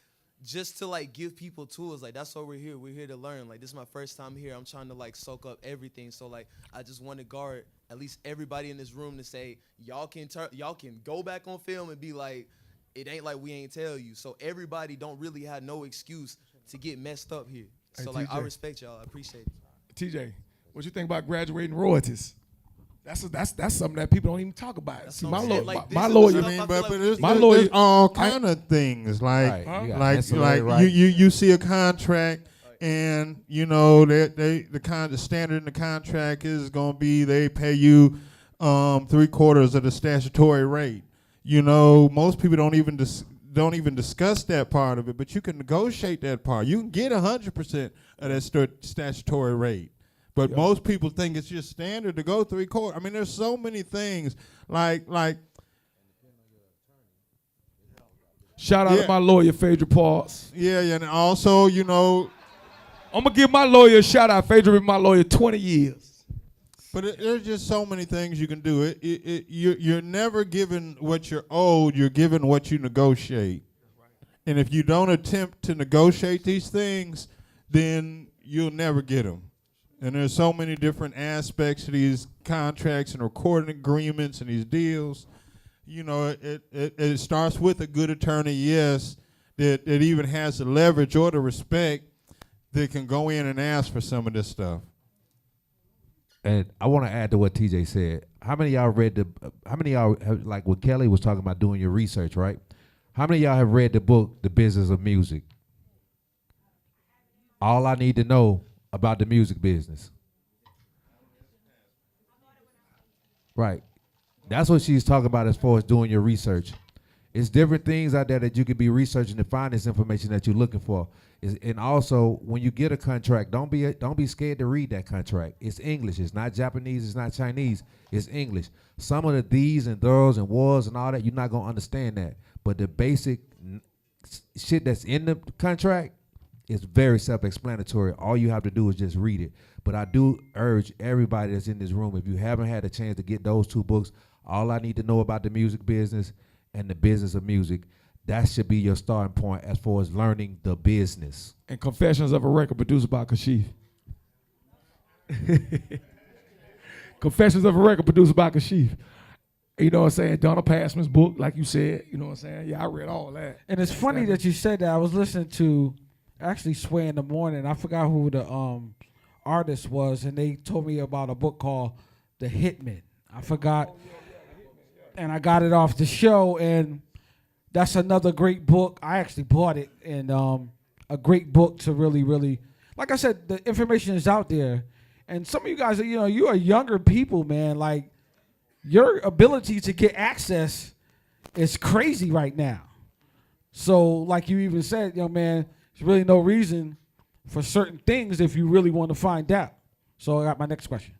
just to like give people tools, like that's why we're here. We're here to learn. Like this is my first time here. I'm trying to like soak up everything. So like I just want to guard at least everybody in this room to say y'all can go back on film and be like, it ain't like we ain't tell you. So everybody don't really have no excuse to get messed up here. Hey, So like TJ. I respect y'all. I appreciate it. TJ, what you think about graduating royalties? That's something that people don't even talk about. That's See, what my I'm lawyer, saying. Like, my this is lawyer, the I stuff mean, I but feel there's, my there's, lawyer- there's all kind of things like You got like ancillary like rights. you see a contract, and you know the standard in the contract is going to be they pay you 3/4 of the statutory rate. You know, most people don't even discuss that part of it, but you can negotiate that part. You can get 100% of that statutory rate. But most people think it's just standard to go 3/4. I mean, there's so many things like. shout out to my lawyer, Phaedra Pauls. Yeah, and also, you know, I'm gonna give my lawyer a shout out. Phaedra been my lawyer 20 years. but there's just so many things you can do. You're never given what you're owed. You're given what you negotiate. And if you don't attempt to negotiate these things, then you'll never get them. And there's so many different aspects to these contracts and recording agreements and these deals. You know, it starts with a good attorney, yes, that even has the leverage or the respect that can go in and ask for some of this stuff. And I want to add to what TJ said. How many of y'all read how many of y'all have, like what Kelly was talking about doing your research, right? How many of y'all have read the book, The Business of Music? All I need to know about the music business. Right. That's what she's talking about as far as doing your research. It's different things out there that you could be researching to find this information that you're looking for. And also, when you get a contract, don't be scared to read that contract. It's English. It's not Japanese. It's not Chinese. It's English. Some of the these and those and was and all that, you're not going to understand that. But the basic shit that's in the contract is very self-explanatory. All you have to do is just read it. But I do urge everybody that's in this room, if you haven't had a chance to get those two books, All I Need to Know About the Music Business and The Business of Music, that should be your starting point as far as learning the business. And Confessions of a Record produced by Kashif. Confessions of a Record produced by Kashif. You know what I'm saying? Donna Passman's book, like you said. You know what I'm saying? Yeah, I read all that. And it's funny that you said that. I was listening to actually Sway in the morning. I forgot who the artist was, and they told me about a book called The Hitman. I forgot. And I got it off the show, and that's another great book. I actually bought it, and a great book to really, really, like I said, the information is out there. And some of you guys, you know, you are younger people, man. Like, your ability to get access is crazy right now. So, like you even said, young man, there's really no reason for certain things if you really want to find out. So I got my next question.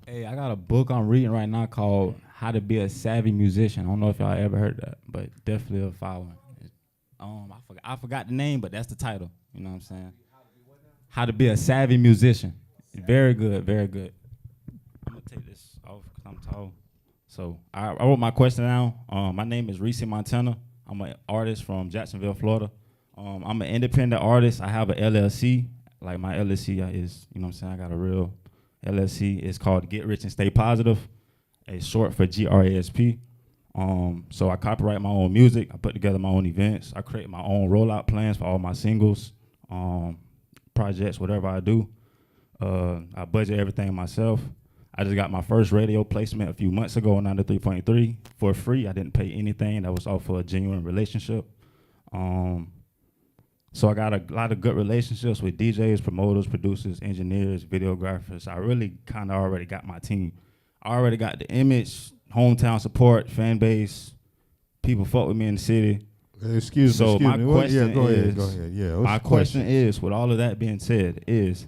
Hey, I got a book I'm reading right now called How to Be a Savvy Musician. I don't know if y'all ever heard that, but definitely a following. I forgot the name, but that's the title. You know what I'm saying? How to Be a Savvy Musician. Very good, very good. I'm gonna take this off because I'm tall. So I wrote my question down. My name is Reese Montana. I'm an artist from Jacksonville, Florida. I'm an independent artist. I have an LLC. Like my LLC is, you know what I'm saying? I got a real LLC. It's called Get Rich and Stay Positive. It's short for GRASP. So I copyright my own music. I put together my own events. I create my own rollout plans for all my singles, projects, whatever I do. I budget everything myself. I just got my first radio placement a few months ago on 93.3 for free. I didn't pay anything. That was all for a genuine relationship. So I got a lot of good relationships with DJs, promoters, producers, engineers, videographers. I really kind of already got my team. I already got the image, hometown support, fan base. People fuck with me in the city. Excuse me. My question yeah, go is, ahead. Yeah. My question is, with all of that being said, is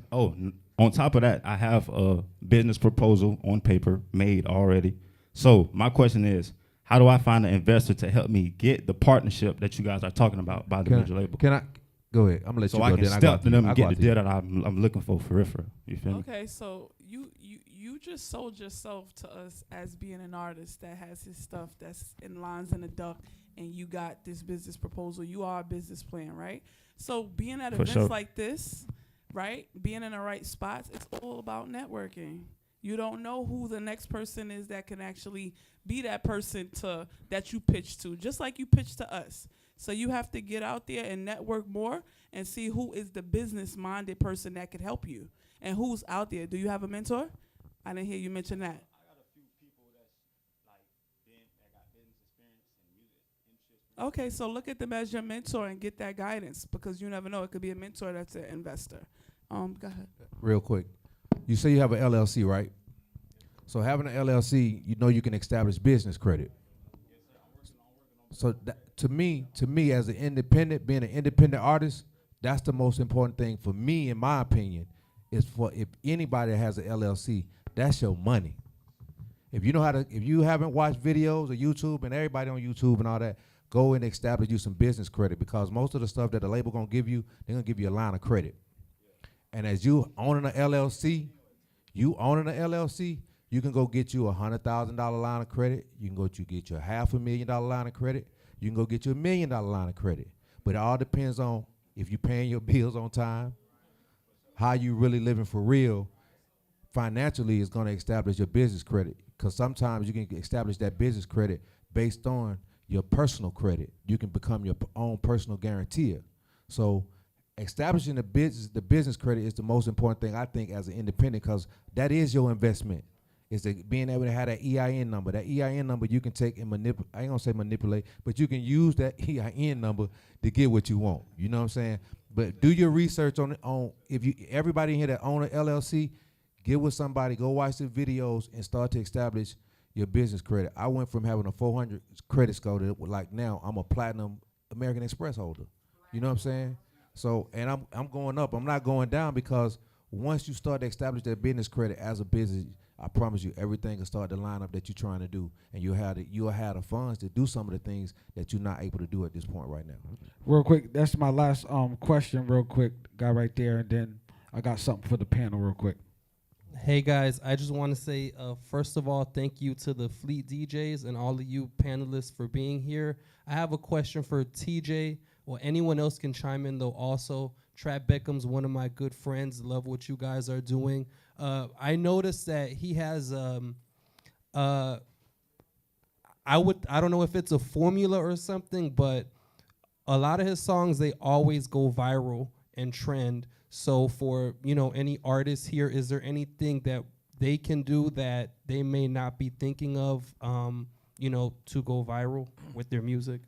on top of that, I have a business proposal on paper made already. So my question is, how do I find an investor to help me get the partnership that you guys are talking about by the major label? Can I go ahead? I'm gonna let so you I go. can Then I step go to them and I get go the after you. deal that I'm looking for real. You feel me? Okay, so you just sold yourself to us as being an artist that has his stuff that's in lines in a duck, and you got this business proposal. You are a business plan, right? So being at For events sure. like this, right, being in the right spots, it's all about networking. You don't know who the next person is that can actually be that person to that you pitch to, just like you pitch to us. So you have to get out there and network more and see who is the business-minded person that could help you and who's out there. Do you have a mentor? I didn't hear you mention that. Okay, so look at them as your mentor and get that guidance, because you never know. It could be a mentor that's an investor. Go ahead. Real quick, you say you have an LLC, right? So having an LLC, you know you can establish business credit. So to me, as an independent, being an independent artist, that's the most important thing for me, in my opinion, is for if anybody that has an LLC, that's your money. If you haven't watched videos of YouTube and everybody on YouTube and all that, go and establish you some business credit, because most of the stuff that the label gonna give you, they're gonna give you a line of credit. And as you owning an LLC, you can go get you a $100,000 line of credit. You can go get you a $500,000 line of credit. You can go get you $1 million line of credit. But it all depends on if you're paying your bills on time, how you really living for real. Financially is going to establish your business credit, because sometimes you can establish that business credit based on your personal credit. You can become your own personal guarantor. So establishing the business credit is the most important thing, I think, as an independent, because that is your investment. Is being able to have that EIN number. That EIN number you can take and manipulate. I ain't gonna say manipulate, but you can use that EIN number to get what you want. You know what I'm saying? But do your research on if you everybody in here that own an LLC, get with somebody, go watch the videos and start to establish your business credit. I went from having a 400 credit score to like now I'm a platinum American Express holder. You know what I'm saying? So, and I'm going up. I'm not going down, because once you start to establish that business credit as a business, I promise you everything will start to line up that you're trying to do, and you'll have the funds to do some of the things that you're not able to do at this point right now. Real quick, that's my last question. Real quick, guy right there, and then I got something for the panel. Real quick. Hey guys, I just want to say, first of all, thank you to the Fleet DJs and all of you panelists for being here. I have a question for TJ, or anyone else can chime in though also. Trap Beckham's one of my good friends. Love what you guys are doing. I noticed that he has I don't know if it's a formula or something, but a lot of his songs, they always go viral and trend. So for, any artists here, is there anything that they can do that they may not be thinking of, to go viral with their music?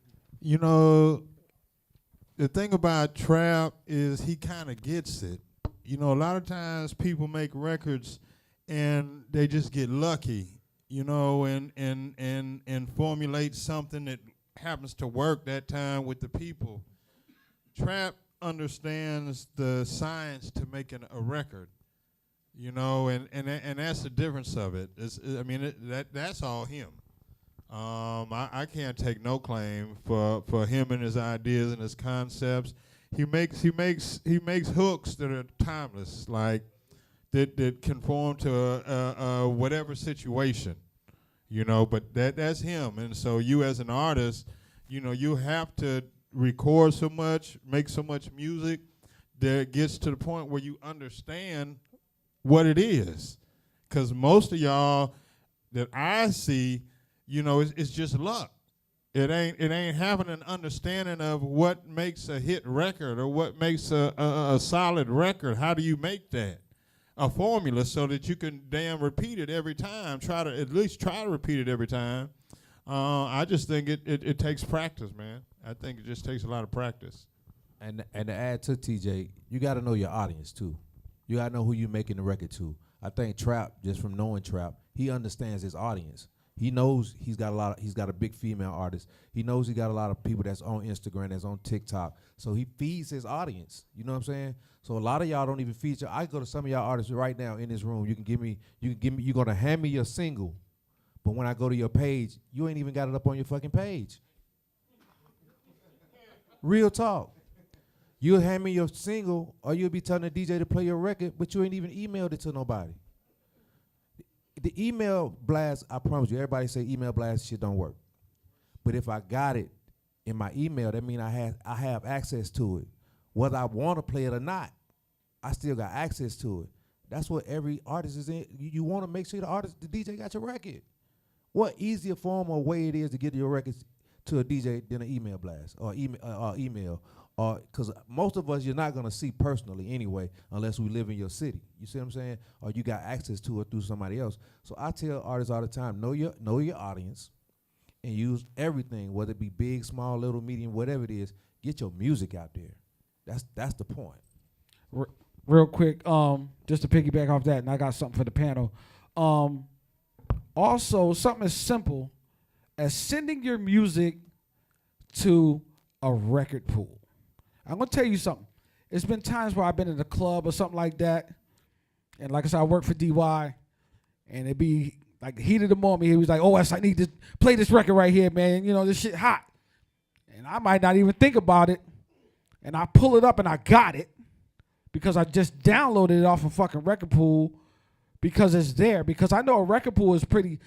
The thing about Trap is he kind of gets it. A lot of times people make records and they just get lucky, and formulate something that happens to work that time with the people. Trap understands the science to making a record, and that's the difference of it. That's all him. I can't take no claim for him and his ideas and his concepts. He makes hooks that are timeless, like that conform to whatever situation, But that's him, and so you as an artist, you have to record so much, make so much music that it gets to the point where you understand what it is. Because most of y'all that I see, it's just luck. It ain't having an understanding of what makes a hit record or what makes a solid record. How do you make that? A formula so that you can damn repeat it every time. At least try to repeat it every time. I just think it takes practice, man. I think it just takes a lot of practice. And to add to TJ, you got to know your audience too. You got to know who you're making the record to. I think Trap, just from knowing Trap, he understands his audience. He knows he's got a big female artist. He knows he got a lot of people that's on Instagram, that's on TikTok. So he feeds his audience. You know what I'm saying? So a lot of y'all don't even feature. I go to some of y'all artists right now in this room. You're gonna hand me your single, but when I go to your page, you ain't even got it up on your fucking page. Real talk. You'll hand me your single, or you'll be telling the DJ to play your record, but you ain't even emailed it to nobody. The email blast, I promise you, everybody say email blast shit don't work. But if I got it in my email, that means I have access to it. Whether I want to play it or not, I still got access to it. That's what every artist is in. You want to make sure the DJ got your record. What easier form or way it is to get your records to a DJ than an email blast or email. Because most of us you're not gonna see personally anyway, unless we live in your city. You see what I'm saying? Or you got access to it through somebody else. So I tell artists all the time, know your audience, and use everything, whether it be big, small, little, medium, whatever it is. Get your music out there. That's the point. Real quick, just to piggyback off that, and I got something for the panel. Also, something as simple as sending your music to a record pool. I'm going to tell you something. It's been times where I've been in a club or something like that, and like I said, I work for DY, and it be like the heat of the moment. He was like, I need to play this record right here, man. You know, this shit hot. And I might not even think about it, and I pull it up and I got it because I just downloaded it off a fucking record pool because it's there. Because I know a record pool is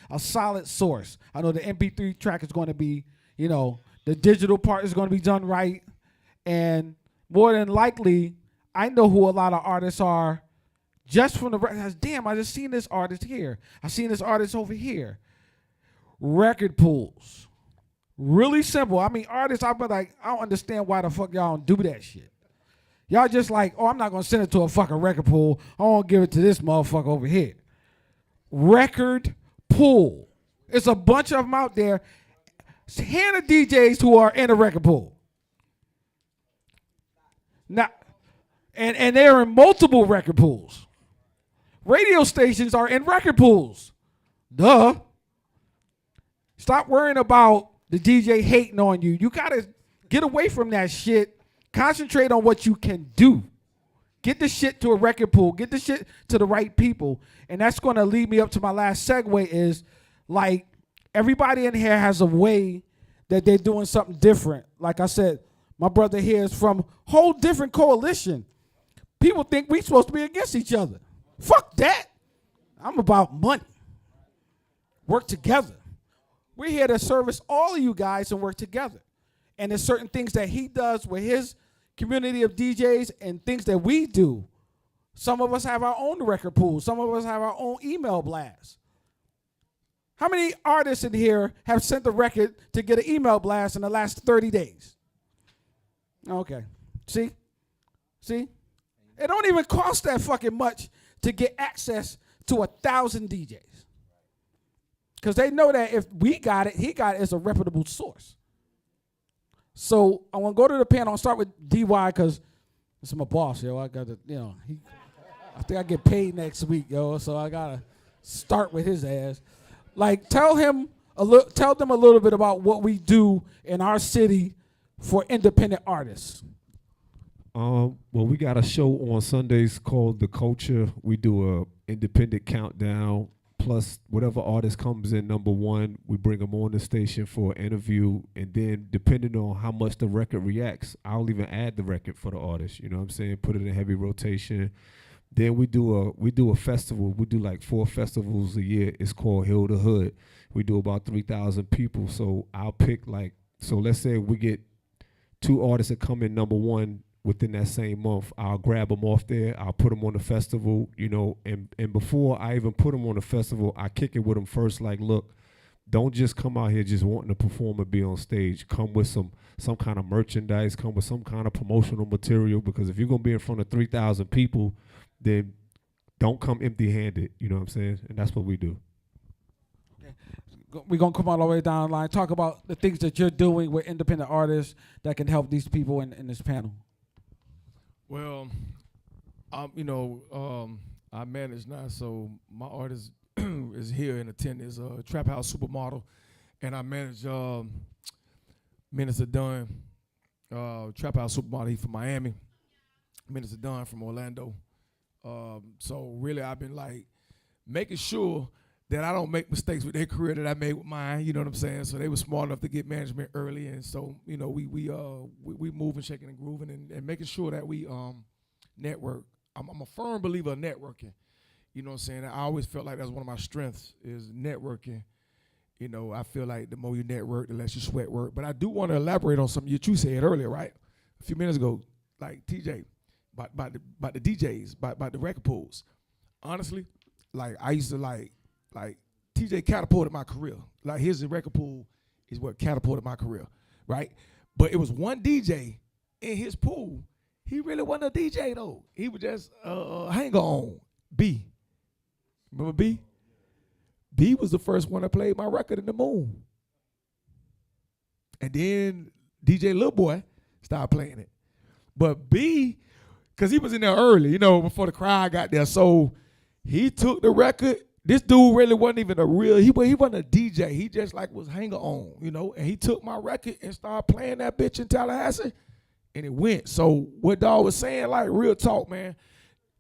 a solid source. I know the MP3 track is going to be, the digital part is going to be done right. And more than likely, I know who a lot of artists are just from the record. Damn, I just seen this artist here. I seen this artist over here. Record pools. Really simple. I mean, artists, I've been like, I don't understand why the fuck y'all don't do that shit. Y'all just like, I'm not going to send it to a fucking record pool. I want to give it to this motherfucker over here. Record pool. It's a bunch of them out there. Hand the DJs who are in a record pool. Now, and they're in multiple record pools. Radio stations are in record pools. Duh. Stop worrying about the DJ hating on you. You got to get away from that shit. Concentrate on what you can do. Get the shit to a record pool. Get the shit to the right people. And that's going to lead me up to my last segue is, like, everybody in here has a way that they're doing something different. Like I said, my brother here is from a whole different coalition. People think we supposed to be against each other. Fuck that. I'm about money. Work together. We're here to service all of you guys and work together. And there's certain things that he does with his community of DJs and things that we do. Some of us have our own record pool. Some of us have our own email blast. How many artists in here have sent the record to get an email blast in the last 30 days? Okay. See? It don't even cost that fucking much to get access to 1,000 DJs. Because they know that if we got it, he got it as a reputable source. So I want to go to the panel. I'll start with DY because it's my boss, yo. I got to, I think I get paid next week, yo. So I got to start with his ass. Like, tell them a little bit about what we do in our city for independent artists. Well, we got a show on Sundays called The Culture. We do a independent countdown. Plus, whatever artist comes in number one, we bring them on the station for an interview. And then, depending on how much the record reacts, I'll even add the record for the artist. You know what I'm saying? Put it in heavy rotation. Then we do a festival. We do like 4 festivals a year. It's called Hill the Hood. We do about 3,000 people. So I'll pick let's say we get 2 artists that come in number one within that same month. I'll grab them off there. I'll put them on the festival, and before I even put them on the festival, I kick it with them first. Like, look, don't just come out here just wanting to perform and be on stage. Come with some kind of merchandise. Come with some kind of promotional material. Because if you're going to be in front of 3,000 people, then don't come empty-handed. You know what I'm saying? And that's what we do. Okay. We're going to come all the way down the line. Talk about the things that you're doing with independent artists that can help these people in this panel. Well, I manage now, so my artists is here in attendance. Trap House Supermodel, and I manage Minister Dunn, Trap House Supermodel. He from Miami. Minister Dunn from Orlando. So really, I've been like making sure that I don't make mistakes with their career that I made with mine. You know what I'm saying? So they were smart enough to get management early, and so you know we moving, shaking, and grooving, and making sure that we network. I'm a firm believer of networking. You know what I'm saying? I always felt like that's one of my strengths is networking. You know, I feel like the more you network, the less you sweat work. But I do want to elaborate on something that you said earlier, right? A few minutes ago, like TJ, about the DJs, about the record pools. Honestly, like I used to like TJ catapulted my career. Like his record pool is what catapulted my career, right? But it was one DJ in his pool. He really wasn't a DJ though. He was just a hanger on. B. Remember B? B was the first one that played my record in the Moon. And then DJ Lil Boy started playing it. But B, because he was in there early, you know, before the crowd got there. So he took the record. This dude really wasn't even a real, he wasn't a DJ. He just like was hanger on, you know. And he took my record and started playing that bitch in Tallahassee. And it went. So what Dawg was saying, like real talk, man,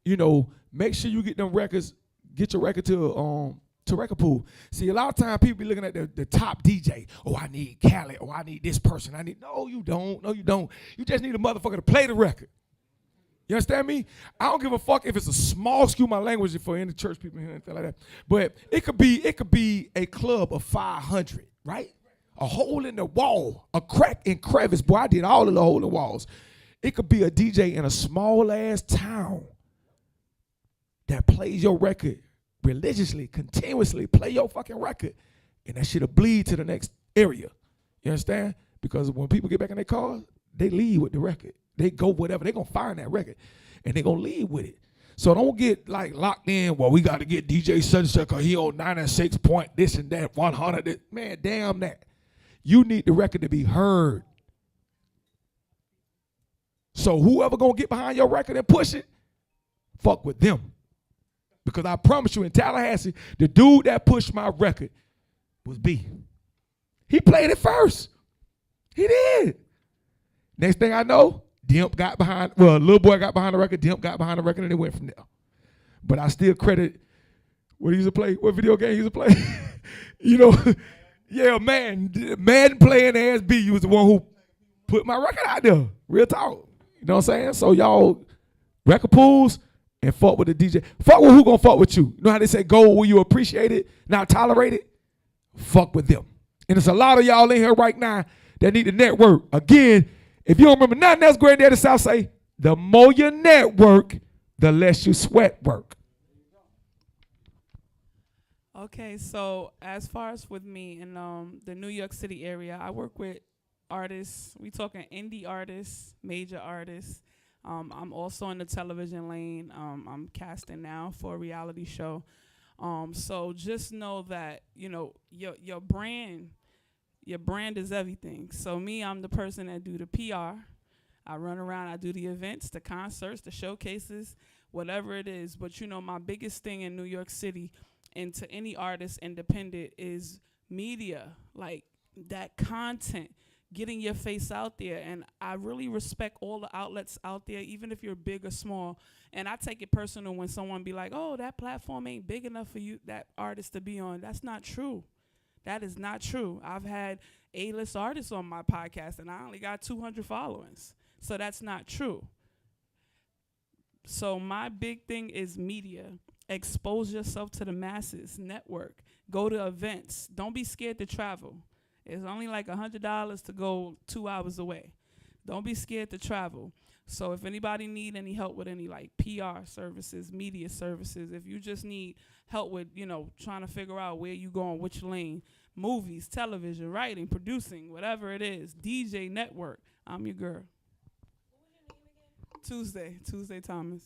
you know, make sure you get them records, get your record to record pool. See, a lot of times people be looking at the top DJ. Oh, I need Khaled. Oh, I need this person. No, you don't. No, you don't. You just need a motherfucker to play the record. You understand me? I don't give a fuck if it's a small, excuse my language for any church people here and anything like that. But it could be a club of 500, right? A hole in the wall, a crack and crevice. Boy, I did all of the hole in the walls. It could be a DJ in a small ass town that plays your record religiously, continuously, play your fucking record, and that shit'll bleed to the next area. You understand? Because when people get back in their cars, they leave with the record. They go whatever. They're going to find that record, and they're going to leave with it. So don't get like locked in, well, we got to get DJ such and such because he on 96 point this and that, 100. This. Man, damn that. You need the record to be heard. So whoever going to get behind your record and push it, fuck with them. Because I promise you, in Tallahassee, the dude that pushed my record was B. He played it first. He did. Next thing I know, Lil Boy got behind the record, Dimp got behind the record, and it went from there. But I still credit what he used to play, what video game he used to play. You know, yeah, Madden playing as B, you was the one who put my record out there. Real talk. You know what I'm saying? So y'all, record pools, and fuck with the DJ. Fuck with who gonna fuck with you. You know how they say go where you appreciate it, not tolerate it? Fuck with them. And there's a lot of y'all in here right now that need to network. Again, if you don't remember nothing else Granddaddy South say, the more you network, the less you sweat work. Okay, so as far as with me in the New York City area, I work with artists. We talking indie artists, major artists. I'm also in the television lane. I'm casting now for a reality show. So just know that, you know, your brand is everything. So me, I'm the person that do the PR. I run around, I do the events, the concerts, the showcases, whatever it is. But you know, my biggest thing in New York City and to any artist independent is media, like that content. Getting your face out there, and I really respect all the outlets out there, even if you're big or small. And I take it personal when someone be like, oh, that platform ain't big enough for you, that artist to be on. That's not true. That is not true. I've had A-list artists on my podcast, and I only got 200 followers. So that's not true. So my big thing is media. Expose yourself to the masses, network, go to events. Don't be scared to travel. It's only like $100 to go 2 hours away. Don't be scared to travel. So if anybody need any help with any like PR services, media services, if you just need help with, you know, trying to figure out where you going, which lane, movies, television, writing, producing, whatever it is, DJ network, I'm your girl. Tuesday Thomas.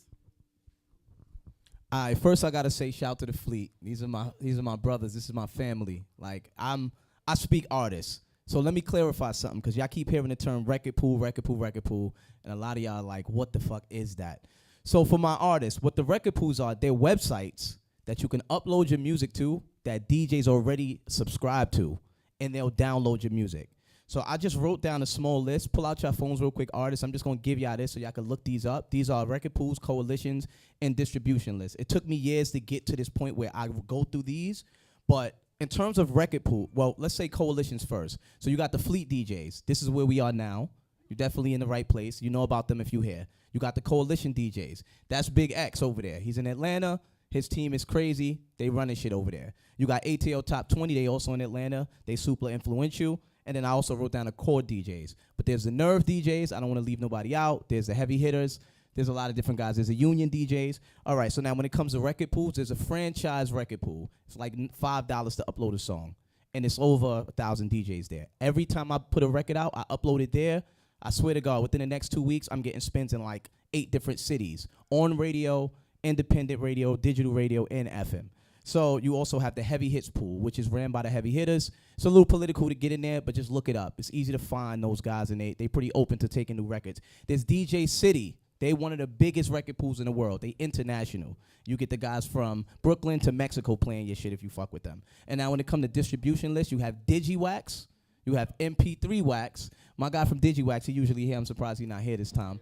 All right, first I gotta say shout to the Fleet. These are my brothers. This is my family. Like I speak artists. So let me clarify something, because y'all keep hearing the term record pool, and a lot of y'all are like, what the fuck is that? So for my artists, what the record pools are, they're websites that you can upload your music to that DJs already subscribe to, and they'll download your music. So I just wrote down a small list. Pull out your phones real quick, artists. I'm just going to give y'all this so y'all can look these up. These are record pools, coalitions, and distribution lists. It took me years to get to this point where I go through these, but in terms of record pool, well, let's say coalitions first. So you got the Fleet DJs. This is where we are now. You're definitely in the right place. You know about them if you're here. You got the coalition DJs. That's Big X over there. He's in Atlanta. His team is crazy. They running shit over there. You got ATL Top 20. They also in Atlanta. They super influential. And then I also wrote down the core DJs. But there's the Nerve DJs. I don't want to leave nobody out. There's the heavy hitters. There's a lot of different guys. There's the union DJs. All right, so now when it comes to record pools, there's a franchise record pool. It's like $5 to upload a song. And it's over 1,000 DJs there. Every time I put a record out, I upload it there. I swear to God, within the next 2 weeks, I'm getting spins in like 8 different cities. On radio, independent radio, digital radio, and FM. So you also have the heavy hits pool, which is ran by the heavy hitters. It's a little political to get in there, but just look it up. It's easy to find those guys, and they pretty open to taking new records. There's DJ City. They one of the biggest record pools in the world. They international. You get the guys from Brooklyn to Mexico playing your shit if you fuck with them. And now when it comes to distribution lists, you have DigiWax. You have MP3 Wax. My guy from DigiWax, he usually here. I'm surprised he's not here this time.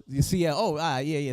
The CL,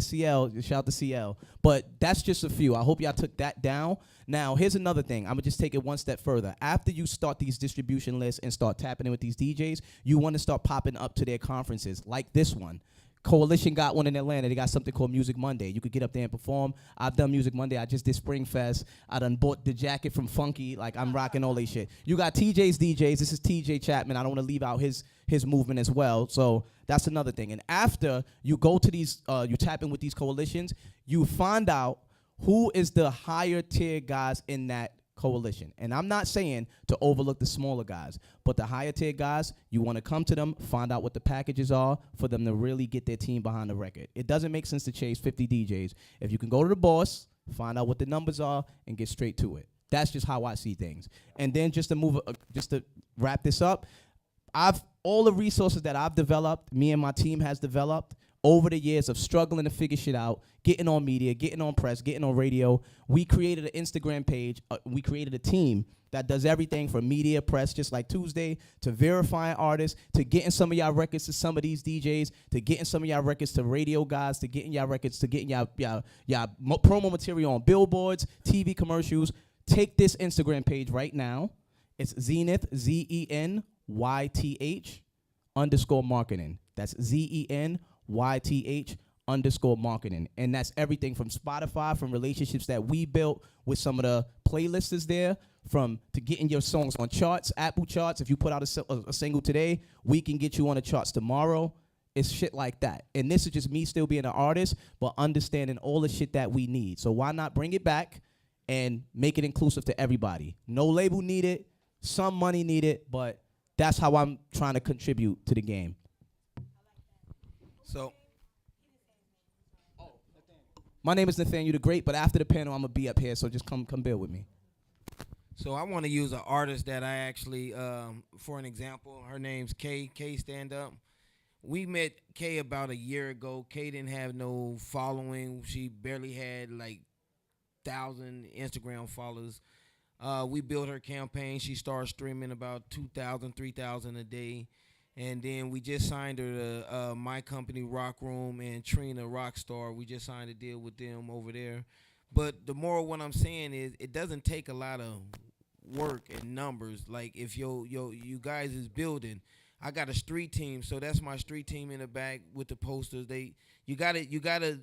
CL, shout out to CL. But that's just a few. I hope y'all took that down. Now, here's another thing. I'm going to just take it one step further. After you start these distribution lists and start tapping in with these DJs, you want to start popping up to their conferences like this one. Coalition got one in Atlanta. They got something called Music Monday. You could get up there and perform. I've done Music Monday. I just did Spring Fest. I done bought the jacket from Funky. Like, I'm rocking all they shit. You got TJ's DJs. This is TJ Chapman. I don't want to leave out his movement as well. So that's another thing. And after you go to these, you tap in with these coalitions, you find out who is the higher tier guys in that coalition. And I'm not saying to overlook the smaller guys, but the higher tier guys, you want to come to them, find out what the packages are for them to really get their team behind the record. It doesn't make sense to chase 50 DJs. If you can go to the boss, find out what the numbers are, and get straight to it. That's just how I see things. And then just to wrap this up, all the resources that I've developed, me and my team has developed over the years of struggling to figure shit out, getting on media, getting on press, getting on radio. We created an Instagram page. We created a team that does everything from media, press, just like Tuesday, to verifying artists, to getting some of y'all records to some of these DJs, to getting some of y'all records to radio guys, to getting y'all records, to getting y'all promo material on billboards, TV commercials. Take this Instagram page right now. It's Zenith, ZENYTH _marketing. That's ZENYTH _ and that's everything from Spotify, from relationships that we built with some of the playlisters there, to getting your songs on charts, Apple charts. If you put out a single today, we can get you on the charts tomorrow. It's shit like that. And this is just me still being an artist, but understanding all the shit that we need. So why not bring it back and make it inclusive to everybody? No label needed, some money needed, but that's how I'm trying to contribute to the game. So, my name is Nathaniel the Great, but after the panel, I'm going to be up here, so just come bear with me. So I want to use an artist that I actually, for an example, her name's Kay Stand Up. We met Kay about a year ago. Kay didn't have no following. She barely had like 1,000 Instagram followers. We built her campaign. She started streaming about 2,000, 3,000 a day. And then we just signed her to my company, Rock Room, and Trina Rockstar. We just signed a deal with them over there. But the moral what I'm saying is it doesn't take a lot of work and numbers. Like if you guys is building, I got a street team, so that's my street team in the back with the posters. You gotta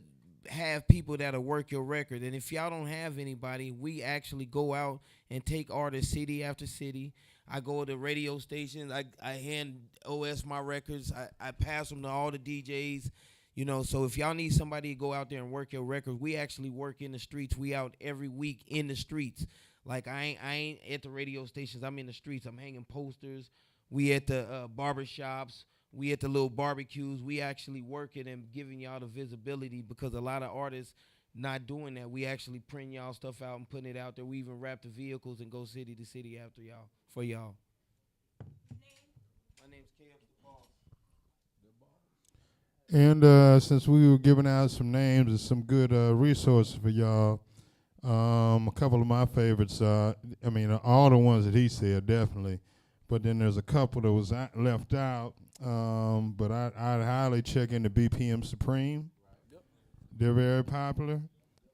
have people that'll work your record. And if y'all don't have anybody, we actually go out and take artists city after city. I go to radio stations. I hand OS my records. I pass them to all the DJs. You know, so if y'all need somebody to go out there and work your records, we actually work in the streets. We out every week in the streets. Like I ain't at the radio stations. I'm in the streets. I'm hanging posters. We at the barber shops. We at the little barbecues. We actually working and giving y'all the visibility because a lot of artists not doing that. We actually print y'all stuff out and putting it out there. We even wrap the vehicles and go city to city after y'all, for y'all. My name's KF the Boss. And since we were giving out some names and some good resources for y'all, A couple of my favorites, all the ones that he said, definitely. But then there's a couple that was left out. But I'd highly check into BPM Supreme. They're very popular.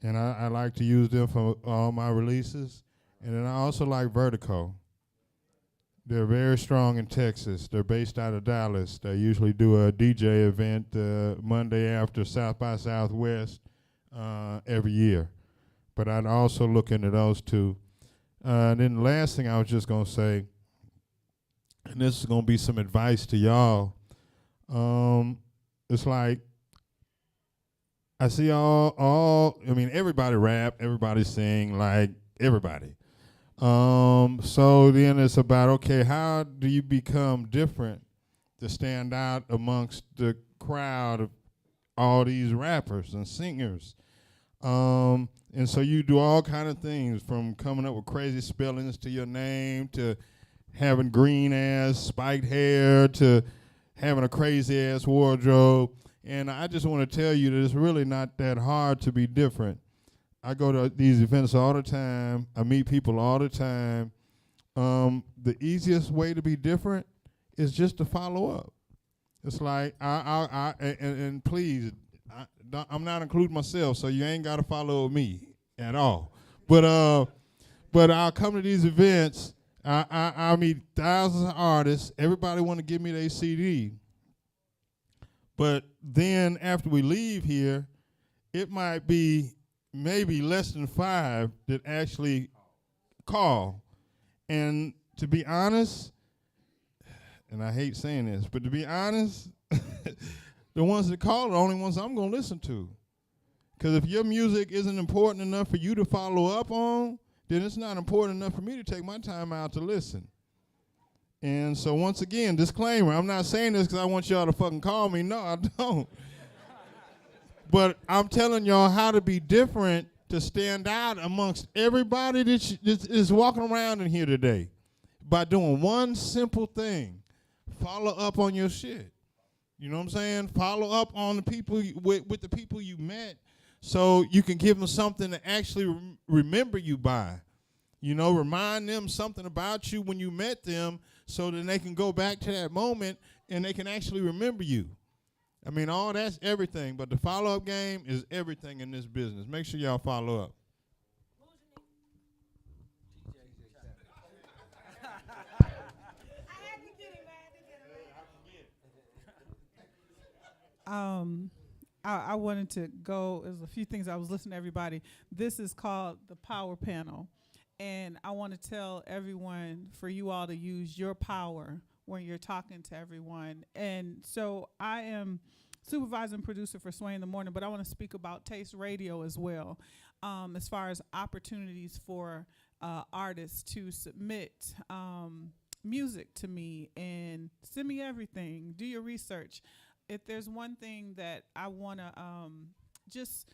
And I like to use them for all my releases. And then I also like Vertigo. They're very strong in Texas. They're based out of Dallas. They usually do a DJ event Monday after South by Southwest every year. But I'd also look into those two. And then the last thing I was just going to say, and this is going to be some advice to y'all. It's like, I see everybody rap, everybody sing, like everybody. So then it's about, okay, how do you become different to stand out amongst the crowd of all these rappers and singers? And so you do all kind of things, from coming up with crazy spellings to your name, to having green ass spiked hair, to having a crazy ass wardrobe. And I just want to tell you that it's really not that hard to be different. I go to these events all the time. I meet people all the time. The easiest way to be different is just to follow up. It's like, and please, I'm not including myself, so you ain't got to follow me at all. But I'll come to these events. I meet thousands of artists. Everybody want to give me their CD. But then after we leave here, it might be maybe less than 5 that actually call. And to be honest, and I hate saying this, but to be honest, the ones that call are the only ones I'm going to listen to. Because if your music isn't important enough for you to follow up on, then it's not important enough for me to take my time out to listen. And so once again, disclaimer, I'm not saying this because I want y'all to fucking call me. No, I don't. But I'm telling y'all how to be different, to stand out amongst everybody that is walking around in here today by doing one simple thing. Follow up on your shit. You know what I'm saying? Follow up on the people with the people you met, so you can give them something to actually remember you by. You know, remind them something about you when you met them, so that they can go back to that moment and they can actually remember you. I mean, all that's everything, but the follow-up game is everything in this business. Make sure y'all follow up. I wanted to go, there's a few things I was listening to everybody. This is called the Power Panel. And I want to tell everyone, for you all to use your power when you're talking to everyone. And so I am supervising producer for Sway in the Morning, but I want to speak about Taste Radio as well, as far as opportunities for artists to submit music to me and send me everything. Do your research. If there's one thing that I want to just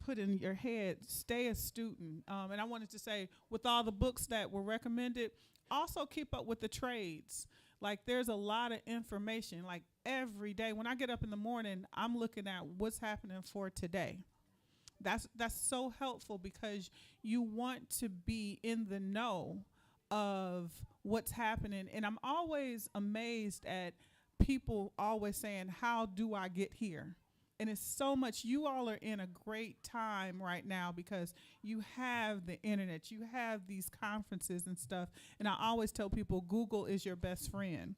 put in your head, stay a student. And I wanted to say, with all the books that were recommended, also keep up with the trades. Like, there's a lot of information. Like, every day when I get up in the morning, I'm looking at what's happening for today. That's so helpful, because you want to be in the know of what's happening. And I'm always amazed at people always saying, how do I get here? And it's so much. You all are in a great time right now because you have the internet, you have these conferences and stuff. And I always tell people, Google is your best friend.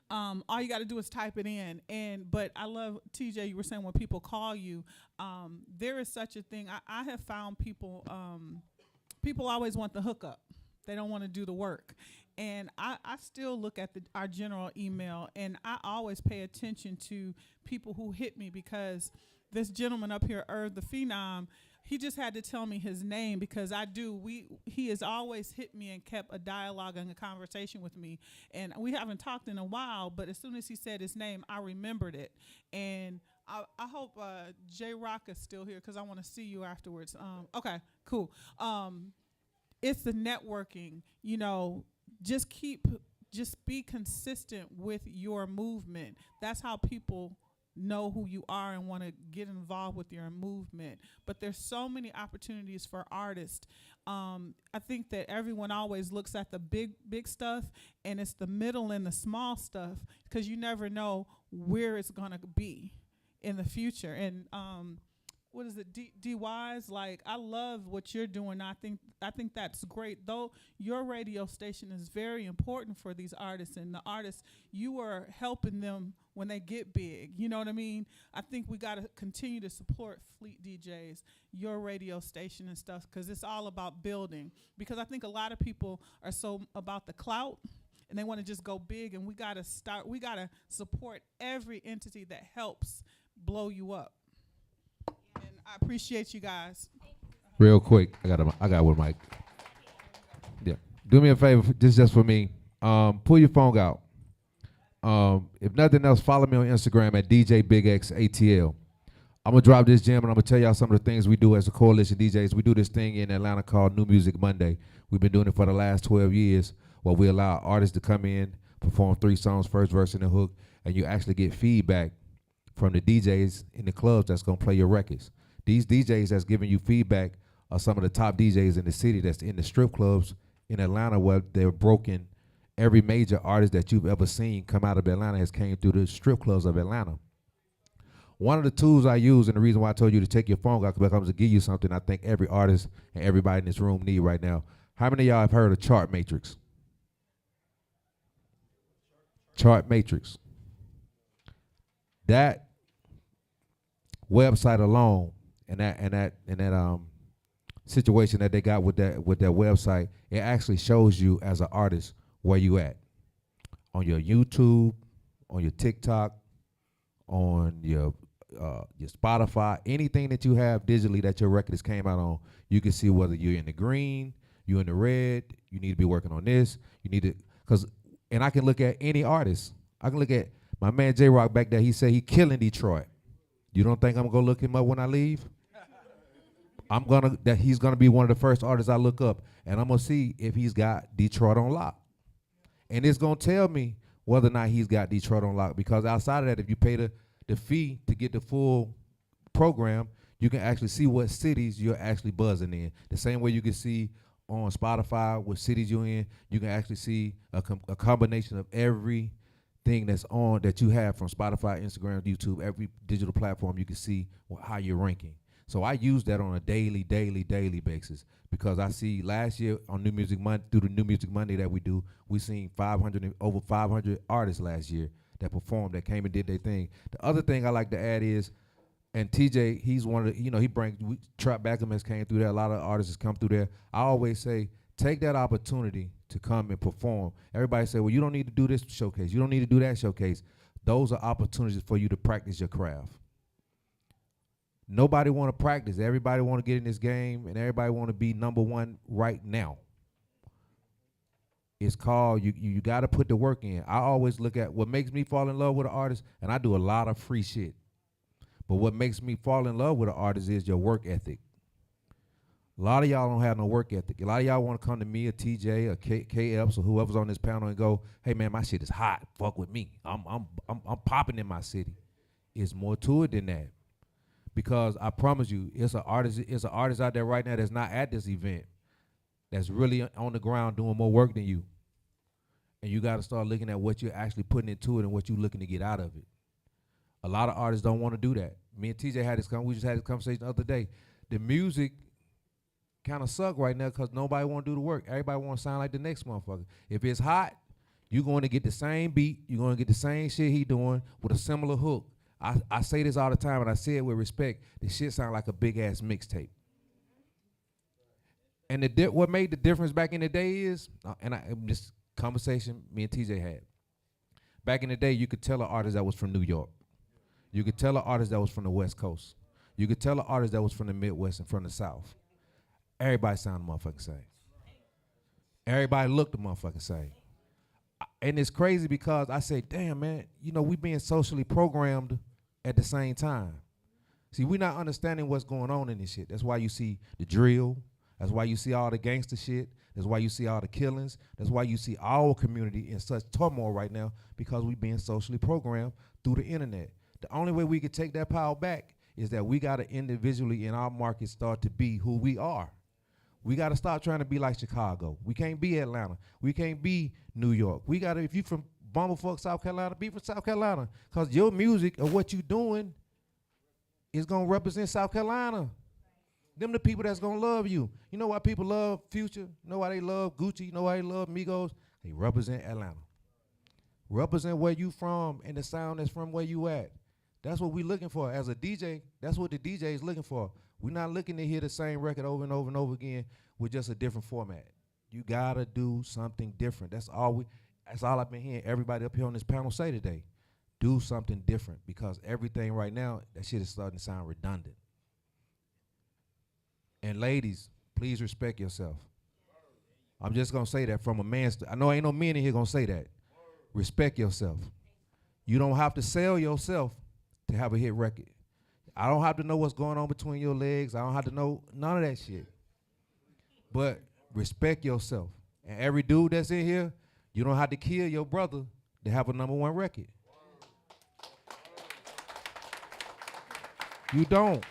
All you got to do is type it in. But I love, TJ, you were saying when people call you, there is such a thing. I have found people always want the hookup. They don't want to do the work. And I still look at our general email, and I always pay attention to people who hit me, because this gentleman up here, Irv the Phenom, he just had to tell me his name, because he has always hit me and kept a dialogue and a conversation with me. And we haven't talked in a while, but as soon as he said his name, I remembered it. And I hope J Rock is still here, because I want to see you afterwards. Okay, cool. It's the networking, you know. Just be consistent with your movement. That's how people know who you are and want to get involved with your movement. But there's so many opportunities for artists. I think that everyone always looks at the big stuff, and it's the middle and the small stuff, because you never know where it's gonna be in the future. And what is it, D Wise? Like, I love what you're doing. I think that's great. Though your radio station is very important for these artists, and the artists, you are helping them when they get big. You know what I mean? I think we got to continue to support Fleet DJs, your radio station and stuff, because it's all about building. Because I think a lot of people are so about the clout, and they want to just go big, and we got to support every entity that helps blow you up. And I appreciate you guys. Real quick, I got one mic. Yeah, do me a favor. This is just for me. Pull your phone out. If nothing else, follow me on Instagram at DJ Big X ATL. I'm gonna drop this gem and I'm gonna tell y'all some of the things we do as a coalition DJs. We do this thing in Atlanta called New Music Monday. We've been doing it for the last 12 years, where we allow artists to come in, perform 3 songs, first verse and the hook, and you actually get feedback from the DJs in the clubs that's gonna play your records. These DJs that's giving you feedback are some of the top DJs in the city that's in the strip clubs in Atlanta, where they're broken. Every major artist that you've ever seen come out of Atlanta has came through the strip clubs of Atlanta. One of the tools I use, and the reason why I told you to take your phone out, because I'm to give you something I think every artist and everybody in this room need right now. How many of y'all have heard of Chart Matrix? Chart Matrix. That website alone, and that situation that they got with that website, it actually shows you as an artist where you at on your YouTube, on your TikTok, on your Spotify, anything that you have digitally that your records came out on. You can see whether you're in the green, you're in the red. You need to be working on this. You need to, and I can look at any artist. I can look at my man J Rock back there. He said he killing Detroit. You don't think I'm gonna look him up when I leave? He's gonna be one of the first artists I look up, and I'm gonna see if he's got Detroit on lock. And it's gonna tell me whether or not he's got Detroit on lock, because outside of that, if you pay the fee to get the full program, you can actually see what cities you're actually buzzing in. The same way you can see on Spotify what cities you're in, you can actually see a combination of everything that's on that you have from Spotify, Instagram, YouTube, every digital platform. You can see how you're ranking. So I use that on a daily basis, because I see last year on New Music Monday, through the New Music Monday that we do, we seen over 500 artists last year that performed, that came and did their thing. The other thing I like to add is, and TJ, he's one of the, he brings, Trap Backham has came through there, a lot of artists has come through there. I always say, take that opportunity to come and perform. Everybody say, well, you don't need to do this showcase, you don't need to do that showcase. Those are opportunities for you to practice your craft. Nobody want to practice. Everybody want to get in this game, and everybody want to be number one right now. It's called, you got to put the work in. I always look at what makes me fall in love with an artist, and I do a lot of free shit. But what makes me fall in love with an artist is your work ethic. A lot of y'all don't have no work ethic. A lot of y'all want to come to me or TJ or KFs or whoever's on this panel and go, hey man, my shit is hot. Fuck with me. I'm popping in my city. It's more to it than that. Because I promise you, it's an artist out there right now that's not at this event, that's really on the ground doing more work than you. And you got to start looking at what you're actually putting into it and what you're looking to get out of it. A lot of artists don't want to do that. Me and TJ we just had this conversation the other day. The music kind of suck right now because nobody want to do the work. Everybody want to sound like the next motherfucker. If it's hot, you're going to get the same beat. You're going to get the same shit he doing with a similar hook. I say this all the time, and I say it with respect. This shit sound like a big-ass mixtape. And what made the difference back in the day is, this conversation me and TJ had. Back in the day, you could tell an artist that was from New York. You could tell an artist that was from the West Coast. You could tell an artist that was from the Midwest and from the South. Everybody sounded the motherfucking same. Everybody looked the motherfucking same. And it's crazy because I say, damn, man, we being socially programmed at the same time. See, we're not understanding what's going on in this shit. That's why you see the drill. That's why you see all the gangster shit. That's why you see all the killings. That's why you see our community in such turmoil right now, because we being socially programmed through the internet. The only way we can take that power back is that we got to individually in our market start to be who we are. We got to stop trying to be like Chicago. We can't be Atlanta. We can't be New York. We got to, if you from Bumblefuck, South Carolina, be from South Carolina. Because your music or what you doing is going to represent South Carolina. Them the people that's going to love you. You know why people love Future? You know why they love Gucci? You know why they love Migos? They represent Atlanta. Represent where you from and the sound that's from where you at. That's what we looking for. As a DJ, that's what the DJ is looking for. We're not looking to hear the same record over and over and over again with just a different format. You gotta do something different. That's all I've been hearing everybody up here on this panel say today. Do something different, because everything right now, that shit is starting to sound redundant. And ladies, please respect yourself. I'm just gonna say that from a man's. I know ain't no men in here gonna say that. Respect yourself. You don't have to sell yourself to have a hit record. I don't have to know what's going on between your legs. I don't have to know none of that shit. But respect yourself. And every dude that's in here, you don't have to kill your brother to have a #1 record. You don't.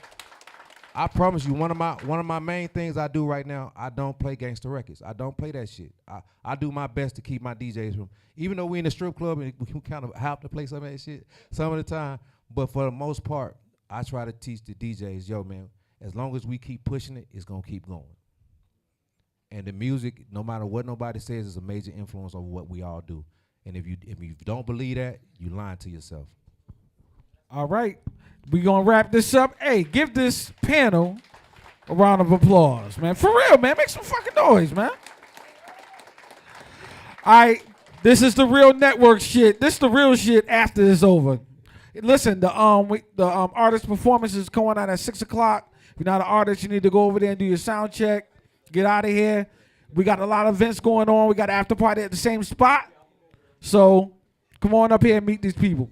I promise you, one of my main things I do right now, I don't play gangster records. I don't play that shit. I do my best to keep my DJs from, even though we in the strip club and we kind of have to play some of that shit some of the time, but for the most part, I try to teach the DJs, yo man, as long as we keep pushing it, it's gonna keep going. And the music, no matter what nobody says, is a major influence over what we all do. And if you don't believe that, you lying to yourself. All right. We're going to wrap this up. Hey, give this panel a round of applause, man. For real, man. Make some fucking noise, man. All right. This is the real network shit. This is the real shit after it's over. Listen, the artist performance is going on at 6 o'clock. If you're not an artist, you need to go over there and do your sound check. Get out of here. We got a lot of events going on. We got an after party at the same spot. So come on up here and meet these people.